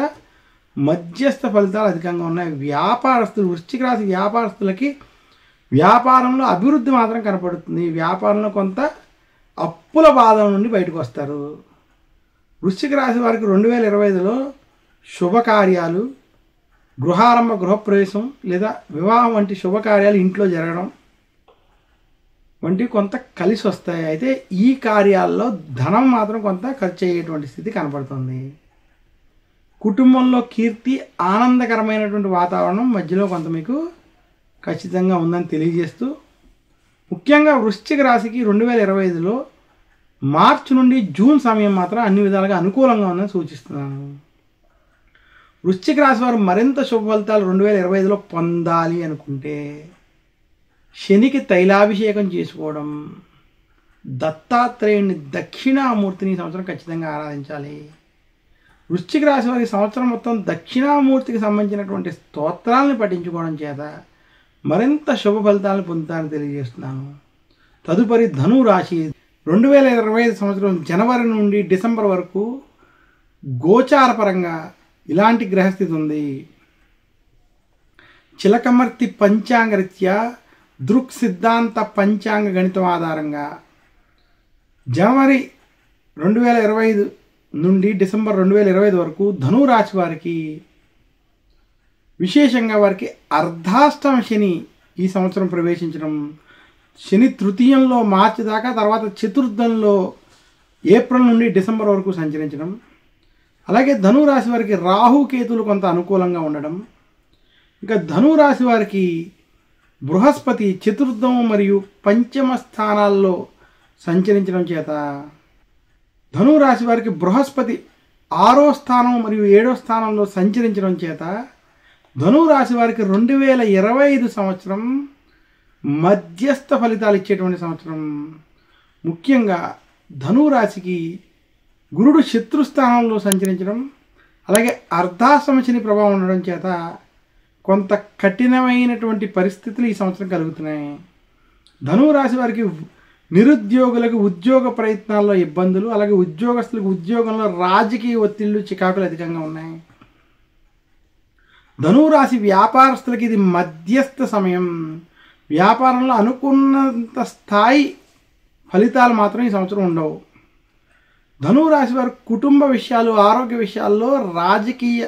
మధ్యస్థ ఫలితాలు అధికంగా ఉన్నాయి. వ్యాపారస్తులు, వృశ్చిక రాశి వ్యాపారస్తులకి వ్యాపారంలో అభివృద్ధి మాత్రం కనపడుతుంది. వ్యాపారంలో కొంత అప్పుల బాధల నుండి బయటకు వస్తారు. వృశ్చిక రాశి వారికి 2025లో శుభకార్యాలు, గృహారంభ, గృహప్రవేశం లేదా వివాహం వంటి శుభకార్యాలు ఇంట్లో జరగడం వంటివి కొంత కలిసి వస్తాయి. అయితే ఈ కార్యాల్లో ధనం మాత్రం కొంత ఖర్చు అయ్యేటువంటి స్థితి కనపడుతుంది. కుటుంబంలో కీర్తి, ఆనందకరమైనటువంటి వాతావరణం మధ్యలో కొంత మీకు ఖచ్చితంగా ఉందని తెలియజేస్తూ, ముఖ్యంగా వృశ్చిక రాశికి 2025లో మార్చి నుండి జూన్ సమయం మాత్రం అన్ని విధాలుగా అనుకూలంగా ఉందని సూచిస్తున్నాను. వృశ్చిక రాశి వారు మరింత శుభ ఫలితాలు 2025లో పొందాలి అనుకుంటే శనికి తైలాభిషేకం చేసుకోవడం, దత్తాత్రేయుని దక్షిణామూర్తిని ఈ సంవత్సరం ఖచ్చితంగా ఆరాధించాలి. వృశ్చిక రాశి వారి సంవత్సరం మొత్తం దక్షిణామూర్తికి సంబంధించినటువంటి స్తోత్రాలను పఠించుకోవడం చేత మరింత శుభ ఫలితాలను పొందుతారని తెలియజేస్తున్నాను. తదుపరి ధనురాశి 2025 సంవత్సరం జనవరి నుండి డిసెంబర్ వరకు గోచారపరంగా ఇలాంటి గ్రహస్థితి ఉంది. చిలకమర్తి పంచాంగరీత్యా దృక్ సిద్ధాంత పంచాంగ గణితం ఆధారంగా జనవరి 2025 నుండి డిసెంబర్ 2025 వరకు ధనురాశి వారికి విశేషంగా వారికి అర్ధాష్టమ శని ఈ సంవత్సరం ప్రవేశించడం, శని తృతీయంలో మార్చి దాకా, తర్వాత చతుర్థంలో ఏప్రిల్ నుండి డిసెంబర్ వరకు సంచరించడం, అలాగే ధనురాశి వారికి రాహుకేతులు కొంత అనుకూలంగా ఉండడం, ఇంకా ధనురాశి వారికి బృహస్పతి చతుర్థం మరియు పంచమ స్థానాల్లో సంచరించడం చేత ధనురాశి వారికి బృహస్పతి 6వ స్థానం మరియు 7వ స్థానంలో సంచరించడం చేత ధనురాశి వారికి 2025 సంవత్సరం మధ్యస్థ ఫలితాలు ఇచ్చేటువంటి సంవత్సరం. ముఖ్యంగా ధనురాశికి గురుడు శత్రుస్థానంలో సంచరించడం, అలాగే అర్ధాష్టమ శని ప్రభావం ఉండడం చేత కొంత కఠినమైనటువంటి పరిస్థితులు ఈ సంవత్సరం కలుగుతున్నాయి. ధనురాశి వారికి నిరుద్యోగులకు ఉద్యోగ ప్రయత్నాల్లో ఇబ్బందులు, అలాగే ఉద్యోగస్తులకు ఉద్యోగంలో రాజకీయ ఒత్తిళ్లు చికాకులు అధికంగా ఉన్నాయి. ధనురాశి వ్యాపారస్తులకి ఇది మధ్యస్థ సమయం. వ్యాపారంలో అనుకున్నంత స్థాయి ఫలితాలు మాత్రం ఈ సంవత్సరం ఉండవు. ధనురాశి వారి కుటుంబ విషయాలు, ఆరోగ్య విషయాల్లో రాజకీయ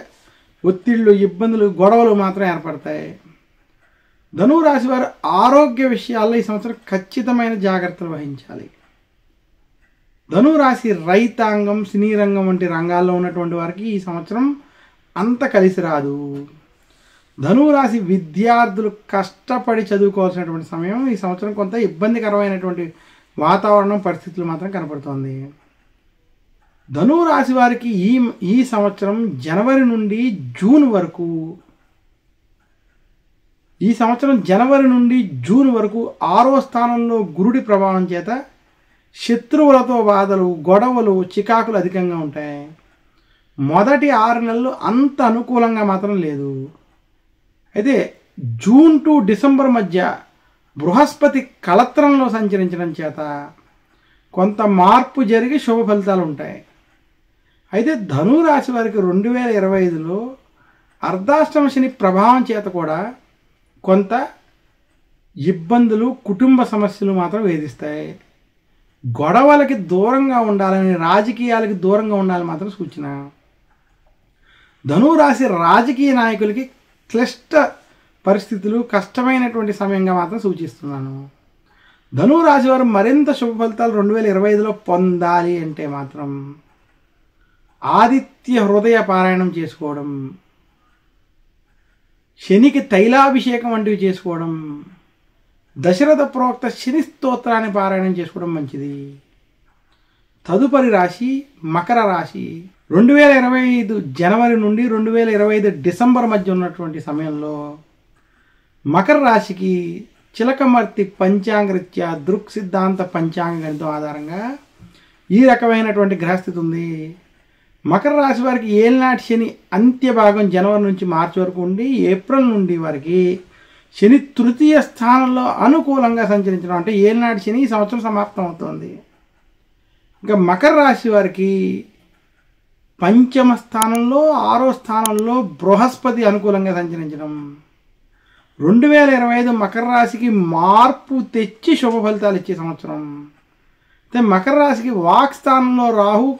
ఒత్తిళ్లు, ఇబ్బందులు, గొడవలు మాత్రం ఏర్పడతాయి. ధనురాశి వారు ఆరోగ్య విషయాల్లో ఈ సంవత్సరం ఖచ్చితమైన జాగ్రత్తలు వహించాలి. ధనురాశి రైతాంగం, సినీ రంగం వంటి రంగాల్లో ఉన్నటువంటి వారికి ఈ సంవత్సరం అంత కలిసి రాదు. ధనురాశి విద్యార్థులు కష్టపడి చదువుకోవాల్సినటువంటి సమయం. ఈ సంవత్సరం కొంత ఇబ్బందికరమైనటువంటి వాతావరణం, పరిస్థితులు మాత్రం కనపడుతోంది. ధనురాశి వారికి ఈ సంవత్సరం జనవరి నుండి జూన్ వరకు, ఈ సంవత్సరం జనవరి నుండి జూన్ వరకు 6వ స్థానంలో గురుడి ప్రభావం చేత శత్రువులతో బాధలు, గొడవలు, చికాకులు అధికంగా ఉంటాయి. మొదటి 6 నెలలు అంత అనుకూలంగా మాత్రం లేదు. అయితే జూన్ టు డిసెంబర్ మధ్య బృహస్పతి కళత్రంలో సంచరించడం చేత కొంత మార్పు జరిగి శుభ ఫలితాలు ఉంటాయి. అయితే ధనురాశి వారికి 2025లో అర్ధాష్టమ శని ప్రభావం చేత కూడా కొంత ఇబ్బందులు, కుటుంబ సమస్యలు మాత్రం వేధిస్తాయి. గొడవలకి దూరంగా ఉండాలని, రాజకీయాలకి దూరంగా ఉండాలని మాత్రం సూచన. ధనురాశి రాజకీయ నాయకులకి క్లిష్ట పరిస్థితులు, కష్టమైనటువంటి సమయంగా మాత్రం సూచిస్తున్నాను. ధనురాశి వారు మరింత శుభ ఫలితాలు 2025లో పొందాలి అంటే మాత్రం ఆదిత్య హృదయ పారాయణం చేసుకోవడం, శనికి తైలాభిషేకం వంటివి చేసుకోవడం, దశరథ ప్రోక్త శని స్తోత్రాన్ని పారాయణం చేసుకోవడం మంచిది. తదుపరి రాశి మకర రాశి. 2025 జనవరి నుండి 2025 డిసెంబర్ మధ్య ఉన్నటువంటి సమయంలో మకర రాశికి చిలకమర్తి పంచాంగరీత్యా దృక్ సిద్ధాంత పంచాంగ గణితం ఆధారంగా ఈ రకమైనటువంటి గ్రహస్థితి ఉంది. మకర రాశి వారికి ఏలినాటి శని అంత్య భాగం జనవరి నుంచి మార్చి వరకు ఉండి, ఏప్రిల్ నుండి వారికి శని తృతీయ స్థానంలో అనుకూలంగా సంచరించడం, అంటే ఏలినాటి శని ఈ సంవత్సరం సమాప్తం అవుతుంది. ఇంకా మకర రాశి వారికి పంచమ స్థానంలో, 6వ స్థానంలో బృహస్పతి అనుకూలంగా సంచరించడం 2025 మకర రాశికి మార్పు తెచ్చి శుభ ఫలితాలు ఇచ్చే సంవత్సరం. అయితే మకర రాశికి వాక్ స్థానంలో రాహు,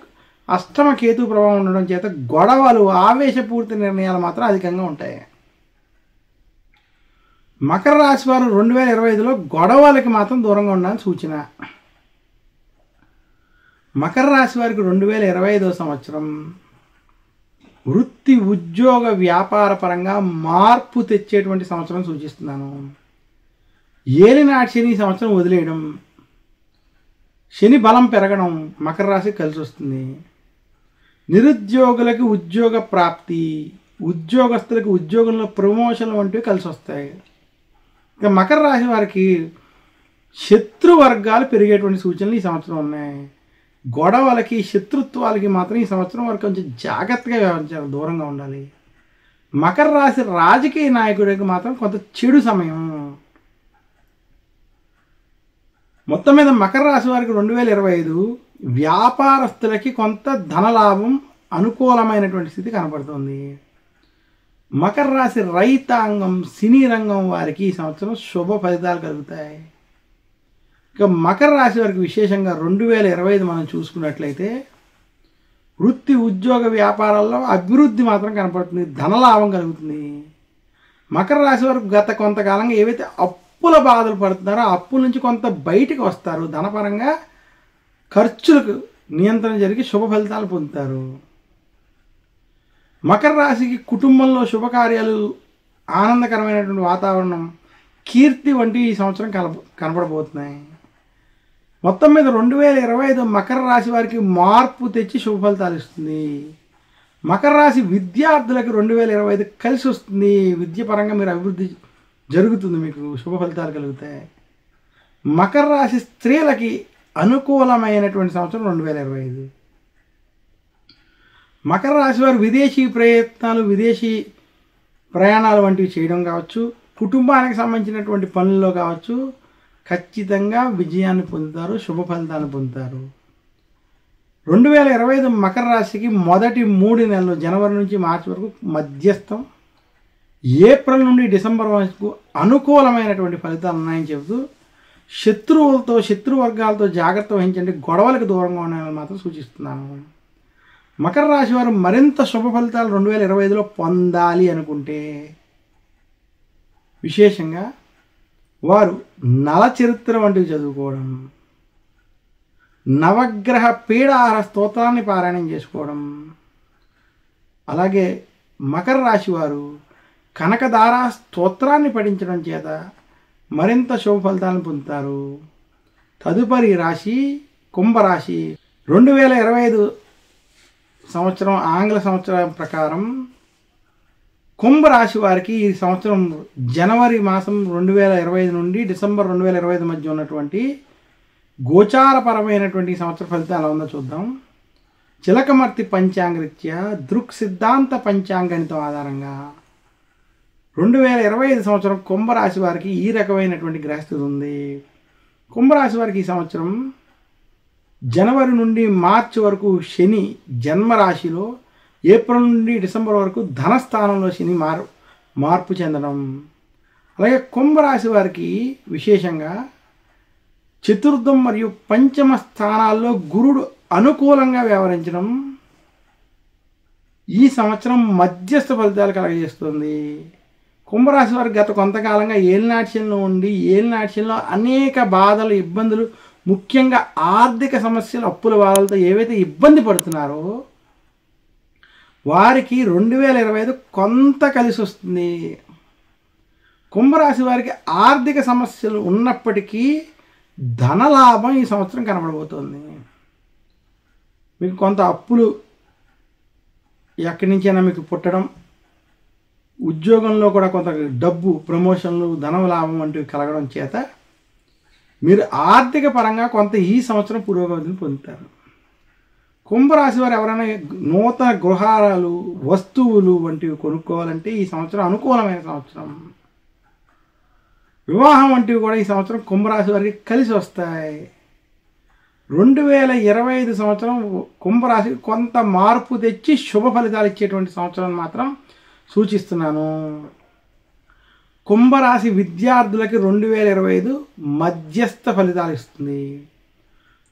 అష్టమ కేతు ప్రభావం ఉండడం చేత గొడవలు, ఆవేశపూరిత నిర్ణయాలు మాత్రం అధికంగా ఉంటాయి. మకర రాశి వారు 2025లో గొడవలకి మాత్రం దూరంగా ఉండాలని సూచన. మకర రాశి వారికి 2025 సంవత్సరం వృత్తి, ఉద్యోగ, వ్యాపార పరంగా మార్పు తెచ్చేటువంటి సంవత్సరం సూచిస్తున్నాను. ఏలినాటి శని సంవత్సరం వదిలేయడం, శని బలం పెరగడం మకర రాశికి కలిసి వస్తుంది. నిరుద్యోగులకి ఉద్యోగ ప్రాప్తి, ఉద్యోగస్తులకు ఉద్యోగంలో ప్రమోషన్లు వంటివి కలిసి వస్తాయి. ఇక మకర రాశి వారికి శత్రు వర్గాలు పెరిగేటువంటి సూచనలు ఈ సంవత్సరం ఉన్నాయి. గొడవలకి శత్రుత్వాలకి మాత్రం ఈ సంవత్సరం వరకు కొంచెం జాగ్రత్తగా వ్యవహరించాలి, దూరంగా ఉండాలి. మకర రాశి రాజకీయ నాయకుడికి మాత్రం కొంత చెడు సమయం. మొత్తం మీద మకర రాశి వారికి 2025 వ్యాపారస్తులకి కొంత ధనలాభం అనుకూలమైనటువంటి స్థితి కనపడుతుంది. మకర రాశి రైతాంగం, సినీ రంగం వారికి ఈ సంవత్సరం శుభ ఫలితాలు కలుగుతాయి. ఇక మకర రాశి వారికి విశేషంగా 2025 మనం చూసుకున్నట్లయితే వృత్తి ఉద్యోగ వ్యాపారాల్లో అభివృద్ధి మాత్రం కనపడుతుంది, ధనలాభం కలుగుతుంది. మకర రాశి వారికి గత కొంతకాలంగా ఏవైతే అప్పుల బాధలు పడుతున్నారో ఆ అప్పుల నుంచి కొంత బయటికి వస్తారు, ధనపరంగా ఖర్చులకు నియంత్రణ జరిగి శుభ ఫలితాలు పొందుతారు. మకర రాశికి కుటుంబంలో శుభకార్యాలు, ఆనందకరమైనటువంటి వాతావరణం, కీర్తి వంటివి ఈ సంవత్సరం కనపడబోతున్నాయి. మొత్తం మీద 2025 మకర రాశి వారికి మార్పు తెచ్చి శుభ ఫలితాలు ఇస్తుంది. మకర రాశి విద్యార్థులకు 2025 కలిసి వస్తుంది. విద్యపరంగా మీరు అభివృద్ధి జరుగుతుంది, మీకు శుభ ఫలితాలు కలుగుతాయి. మకర రాశి స్త్రీలకి అనుకూలమైనటువంటి సంవత్సరం 2025. మకర రాశి వారు విదేశీ ప్రయత్నాలు, విదేశీ ప్రయాణాలు వంటివి చేయడం కావచ్చు, కుటుంబానికి సంబంధించినటువంటి పనుల్లో కావచ్చు, ఖచ్చితంగా విజయాన్ని పొందుతారు, శుభ ఫలితాన్ని పొందుతారు. 2025 మకర రాశికి మొదటి 3 నెలలు జనవరి నుంచి మార్చి వరకు మధ్యస్థం, ఏప్రిల్ నుండి డిసెంబర్ వరకు అనుకూలమైనటువంటి ఫలితాలు ఉన్నాయని చెబుతూ శత్రువులతో, శత్రువర్గాలతో జాగ్రత్త వహించండి, గొడవలకు దూరంగా ఉండాలని మాత్రం సూచిస్తున్నాను. మకర రాశి వారు మరింత శుభ ఫలితాలు 2025లో పొందాలి అనుకుంటే విశేషంగా వారు నల చరిత్ర వంటివి చదువుకోవడం, నవగ్రహ పీడాహార స్తోత్రాన్ని పారాయణం చేసుకోవడం, అలాగే మకర రాశి వారు కనకదార స్తోత్రాన్ని పఠించడం చేత మరింత శుభ ఫలితాలను పొందుతారు. తదుపరి రాశి కుంభరాశి. 2025 సంవత్సరం ఆంగ్ల సంవత్సరం ప్రకారం కుంభరాశి వారికి ఈ సంవత్సరం జనవరి మాసం 2025 నుండి డిసెంబర్ 2025 మధ్య ఉన్నటువంటి గోచారపరమైనటువంటి సంవత్సర ఫలితాలు ఎలా ఉందో చూద్దాం. చిలకమర్తి పంచాంగరీత్యా దృక్ సిద్ధాంత పంచాంగణితం ఆధారంగా 2025 సంవత్సరం కుంభరాశి వారికి ఈ రకమైనటువంటి గ్రహస్థితి ఉంది. కుంభరాశి వారికి ఈ సంవత్సరం జనవరి నుండి మార్చి వరకు శని జన్మరాశిలో, ఏప్రిల్ నుండి డిసెంబర్ వరకు ధనస్థానంలో శని మార్పు చెందడం, అలాగే కుంభరాశి వారికి విశేషంగా చతుర్థం మరియు పంచమ స్థానాల్లో గురుడు అనుకూలంగా వ్యవహరించడం ఈ సంవత్సరం మధ్యస్థ ఫలితాలు కలగజేస్తుంది. కుంభరాశి వారికి గత కొంతకాలంగా ఏలినాట్యంలో ఉండి ఏలినాట్యంలో అనేక బాధలు, ఇబ్బందులు, ముఖ్యంగా ఆర్థిక సమస్యలు, అప్పుల బాధలతో ఏవైతే ఇబ్బంది పడుతున్నారో వారికి 2025 కొంత కలిసి వస్తుంది. కుంభరాశి వారికి ఆర్థిక సమస్యలు ఉన్నప్పటికీ ధనలాభం ఈ సంవత్సరం కనబడబోతోంది. మీకు కొంత అప్పులు ఎక్కడి నుంచైనా మీకు పుట్టడం, ఉద్యోగంలో కూడా కొంత డబ్బు, ప్రమోషన్లు, ధనలాభం వంటివి కలగడం చేత మీరు ఆర్థిక పరంగా కొంత ఈ సంవత్సరం పురోగతిని పొందుతారు. కుంభరాశి వారు ఎవరైనా నూతన గృహాలు, వస్తువులు వంటివి కొనుక్కోవాలంటే ఈ సంవత్సరం అనుకూలమైన సంవత్సరం. వివాహం వంటివి కూడా ఈ సంవత్సరం కుంభరాశి వారికి కలిసి వస్తాయి. 2025 సంవత్సరం కుంభరాశికి కొంత మార్పు తెచ్చి శుభ ఫలితాలు ఇచ్చేటువంటి సంవత్సరం మాత్రం సూచిస్తున్నాను. కుంభరాశి విద్యార్థులకి 2025 మధ్యస్థ ఫలితాలు ఇస్తుంది.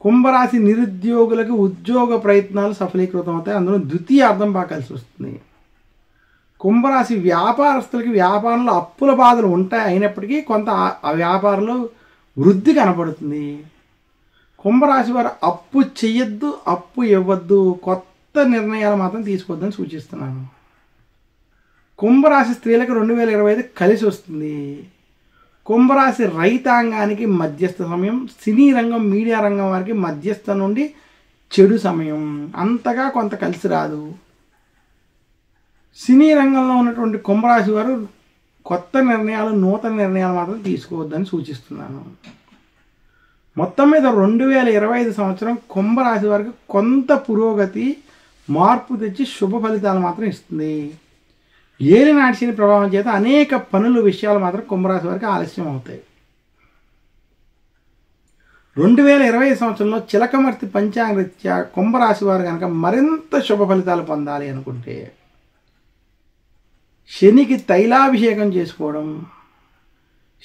కుంభరాశి నిరుద్యోగులకు ఉద్యోగ ప్రయత్నాలు సఫలీకృతం అవుతాయి, అందులో ద్వితీయార్థం బాగా కలిసి వస్తుంది. కుంభరాశి వ్యాపారస్తులకి వ్యాపారంలో అప్పుల బాధలు ఉంటాయి, అయినప్పటికీ కొంత ఆ వ్యాపారంలో వృద్ధి కనపడుతుంది. కుంభరాశి వారు అప్పు చెయ్యొద్దు, అప్పు ఇవ్వద్దు, కొత్త నిర్ణయాలు మాత్రం తీసుకోవద్దని సూచిస్తున్నాను. కుంభరాశి స్త్రీలకు 2025 కలిసి వస్తుంది. కుంభరాశి రైతాంగానికి మధ్యస్థ సమయం, సినీ రంగం, మీడియా రంగం వారికి మధ్యస్థ నుండి చెడు సమయం, అంతగా కొంత కలిసి రాదు. సినీ రంగంలో ఉన్నటువంటి కుంభరాశి వారు కొత్త నిర్ణయాలు, నూతన నిర్ణయాలు మాత్రం తీసుకోవద్దని సూచిస్తున్నాను. మొత్తం మీద 2025 సంవత్సరం కుంభరాశి వారికి కొంత పురోగతి, మార్పు తెచ్చి శుభ ఫలితాలు మాత్రం ఇస్తుంది. ఏలినాటి శని ప్రభావం చేత అనేక పనులు, విషయాలు మాత్రం కుంభరాశి వారికి ఆలస్యం అవుతాయి. 2025 సంవత్సరంలో చిలకమర్తి పంచాంగరీత్యా కుంభరాశి వారు కనుక మరింత శుభ ఫలితాలు పొందాలి అనుకుంటే శనికి తైలాభిషేకం చేసుకోవడం,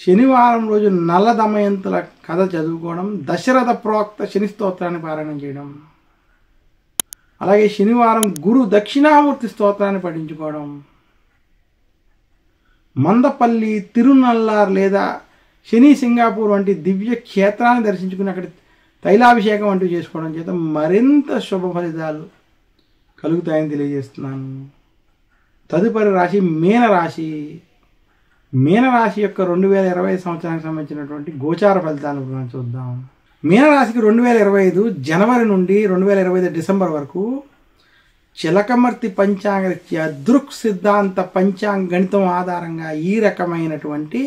శనివారం రోజు నల్ల దమయంతుల కథ చదువుకోవడం, దశరథ ప్రోక్త శని స్తోత్రాన్ని పారాయణం చేయడం, అలాగే శనివారం గురు దక్షిణామూర్తి స్తోత్రాన్ని పఠించుకోవడం, మందపల్లి, తిరునల్లార్ లేదా శని సింగాపూర్ వంటి దివ్య క్షేత్రాన్ని దర్శించుకుని అక్కడ తైలాభిషేకం వంటివి చేసుకోవడం చేత మరింత శుభ ఫలితాలు కలుగుతాయని తెలియజేస్తున్నాను. తదుపరి రాశి మీనరాశి. మీనరాశి యొక్క 2025 సంవత్సరానికి సంబంధించినటువంటి గోచార ఫలితాలను మనం చూద్దాం. మీనరాశికి 2025 జనవరి నుండి 2025 డిసెంబర్ వరకు చిలకమర్తి పంచాంగరీత్యా దృక్ సిద్ధాంత పంచాంగ గణితం ఆధారంగా ఈ రకమైనటువంటి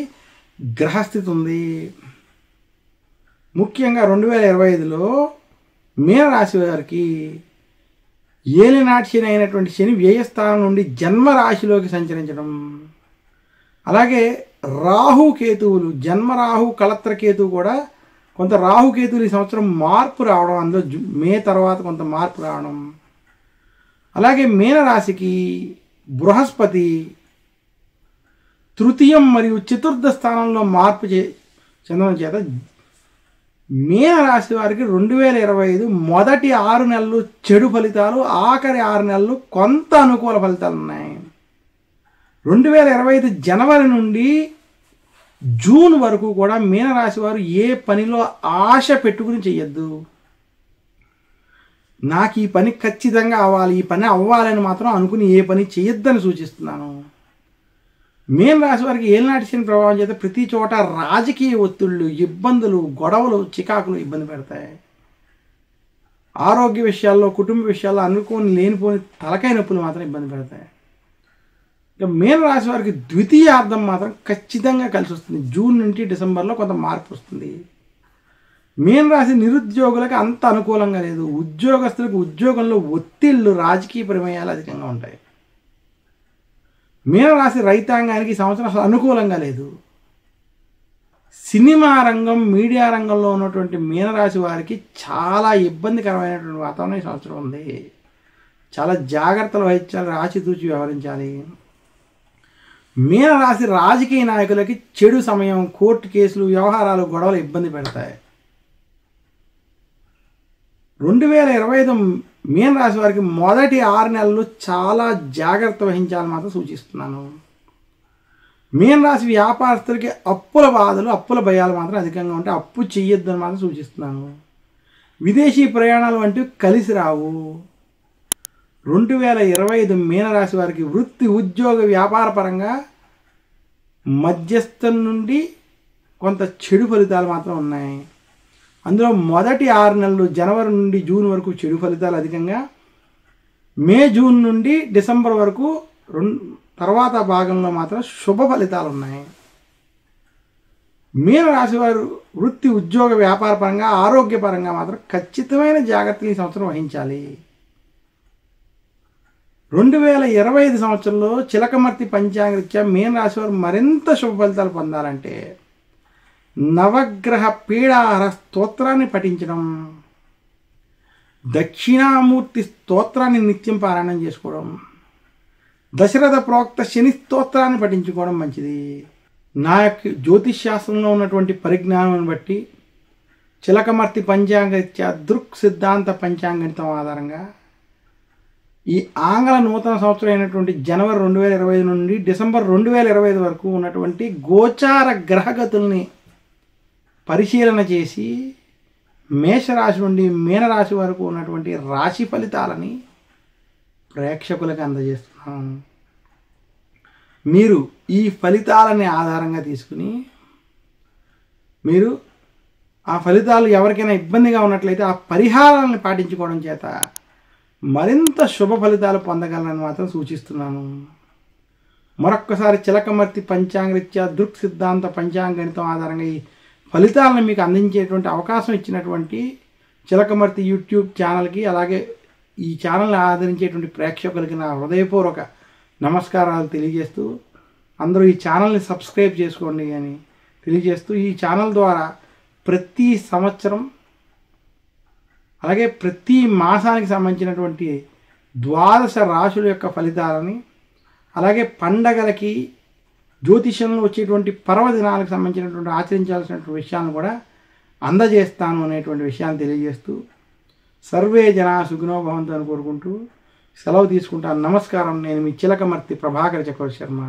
గ్రహస్థితి ఉంది. ముఖ్యంగా 2025లో మీనరాశి వారికి ఏలినాటి శని అయినటువంటి శని వ్యయస్థానం నుండి జన్మరాశిలోకి సంచరించడం, అలాగే రాహుకేతువులు, జన్మరాహు కళత్రకేతువు కూడా కొంత రాహుకేతువులు ఈ సంవత్సరం మార్పు రావడం, అందులో మే తర్వాత కొంత మార్పు రావడం, అలాగే మీనరాశికి బృహస్పతి తృతీయం మరియు చతుర్థ స్థానంలో మార్పు చెందడం చేత మీనరాశి వారికి 2025 మొదటి 6 నెలలు చెడు ఫలితాలు, ఆఖరి 6 నెలలు కొంత అనుకూల ఫలితాలు ఉన్నాయి. 2025 జనవరి నుండి జూన్ వరకు కూడా మీనరాశి వారు ఏ పనిలో ఆశ పెట్టుకుని చెయ్యొద్దు. నాకు ఈ పని ఖచ్చితంగా అవ్వాలి, ఈ పని అవ్వాలని మాత్రం అనుకుని ఏ పని చేయొద్దని సూచిస్తున్నాను. మీనరాశి వారికి ఏలినాటి శని ప్రభావం చేత ప్రతి చోట రాజకీయ ఒత్తిళ్లు, ఇబ్బందులు, గొడవలు, చికాకులు ఇబ్బంది పెడతాయి. ఆరోగ్య విషయాల్లో, కుటుంబ విషయాల్లో అనుకోని లేనిపోని తలకాయ నొప్పులు మాత్రం ఇబ్బంది పెడతాయి. ఇక మీనరాశి వారికి ద్వితీయార్థం మాత్రం ఖచ్చితంగా కలిసి వస్తుంది. జూన్ నుంచి డిసెంబర్లో కొంత మార్పు వస్తుంది. మీనరాశి నిరుద్యోగులకు అంత అనుకూలంగా లేదు. ఉద్యోగస్తులకు ఉద్యోగంలో ఒత్తిళ్లు, రాజకీయ ప్రమేయాలు అధికంగా ఉంటాయి. మీనరాశి రైతాంగానికి ఈ సంవత్సరం అసలు అనుకూలంగా లేదు. సినిమా రంగం, మీడియా రంగంలో ఉన్నటువంటి మీనరాశి వారికి చాలా ఇబ్బందికరమైనటువంటి వాతావరణం ఈ సంవత్సరం ఉంది. చాలా జాగ్రత్తలు వహించాలి, ఆచితూచి వ్యవహరించాలి. మీనరాశి రాజకీయ నాయకులకి చెడు సమయం, కోర్టు కేసులు, వ్యవహారాలు, గొడవలు ఇబ్బంది పెడతాయి. 2025 మీనరాశి వారికి మొదటి 6 నెలలు చాలా జాగ్రత్త వహించాలని మాత్రం సూచిస్తున్నాను. మీనరాశి వ్యాపారస్తులకి అప్పుల బాధలు, అప్పుల భయాలు మాత్రం అధికంగా ఉంటాయి. అప్పు చెయ్యొద్దని మాత్రం సూచిస్తున్నాను. విదేశీ ప్రయాణాలు వంటివి కలిసి రావు. 2025 మీనరాశి వారికి వృత్తి, ఉద్యోగ, వ్యాపార పరంగా మధ్యస్థం నుండి కొంత చెడు ఫలితాలు మాత్రం ఉన్నాయి. అందులో మొదటి 6 నెలలు జనవరి నుండి జూన్ వరకు చెడు ఫలితాలు అధికంగా, మే, జూన్ నుండి డిసెంబర్ వరకు తర్వాత భాగంలో మాత్రం శుభ ఫలితాలు ఉన్నాయి. మీనరాశి వారు వృత్తి, ఉద్యోగ, వ్యాపార పరంగా, ఆరోగ్యపరంగా మాత్రం ఖచ్చితమైన జాగ్రత్తలు ఈ సంవత్సరం వహించాలి. 2025 సంవత్సరంలో చిలకమర్తి పంచాంగరీత్యా మీనరాశి వారు మరింత శుభ ఫలితాలు పొందాలంటే నవగ్రహ పీడాహార స్తోత్రాన్ని పఠించడం, దక్షిణామూర్తి స్తోత్రాన్ని నిత్యం పారాయణం చేసుకోవడం, దశరథ ప్రోక్త శని స్తోత్రాన్ని పఠించుకోవడం మంచిది. నా యొక్క జ్యోతిష్ శాస్త్రంలో ఉన్నటువంటి పరిజ్ఞానాన్ని బట్టి చిలకమర్తి పంచాంగరీత్యా దృక్ సిద్ధాంత పంచాంగణితం ఆధారంగా ఈ ఆంగ్ల నూతన సంవత్సరం అయినటువంటి జనవరి 2025 నుండి డిసెంబర్ 2025 వరకు ఉన్నటువంటి గోచార గ్రహగతుల్ని పరిశీలన చేసి మేషరాశి నుండి మీనరాశి వరకు ఉన్నటువంటి రాశి ఫలితాలని ప్రేక్షకులకు అందజేస్తున్నాను. మీరు ఈ ఫలితాలని ఆధారంగా తీసుకుని మీరు ఆ ఫలితాలు ఎవరికైనా ఇబ్బందిగా ఉన్నట్లయితే ఆ పరిహారాలను పాటించుకోవడం చేత మరింత శుభ ఫలితాలు పొందగలరని మాత్రం సూచిస్తున్నాను. మరొక్కసారి చిలకమర్తి పంచాంగరీత్యా దృక్ సిద్ధాంత పంచాంగణితం ఆధారంగా ఈ ఫలితాలను మీకు అందించేటువంటి అవకాశం ఇచ్చినటువంటి చిలకమర్తి యూట్యూబ్ ఛానల్కి, అలాగే ఈ ఛానల్ని ఆదరించేటువంటి ప్రేక్షకులకి నా హృదయపూర్వక నమస్కారాలు తెలియజేస్తూ, అందరూ ఈ ఛానల్ని సబ్స్క్రైబ్ చేసుకోండి అని తెలియజేస్తూ, ఈ ఛానల్ ద్వారా ప్రతి సంవత్సరం అలాగే ప్రతి మాసానికి సంబంధించినటువంటి 12 రాశుల యొక్క ఫలితాలని, అలాగే పండగలకి జ్యోతిషంలో వచ్చేటువంటి పర్వదినాలకు సంబంధించినటువంటి ఆచరించాల్సినటువంటి విషయాలను కూడా అందజేస్తాను అనేటువంటి విషయాన్ని తెలియజేస్తూ, సర్వే జనా సుఖినో భవంతు అని కోరుకుంటూ సెలవు తీసుకుంటాను. నమస్కారం. నేను మీ చిలకమర్తి ప్రభాకర్ చక్రవర్తి శర్మ.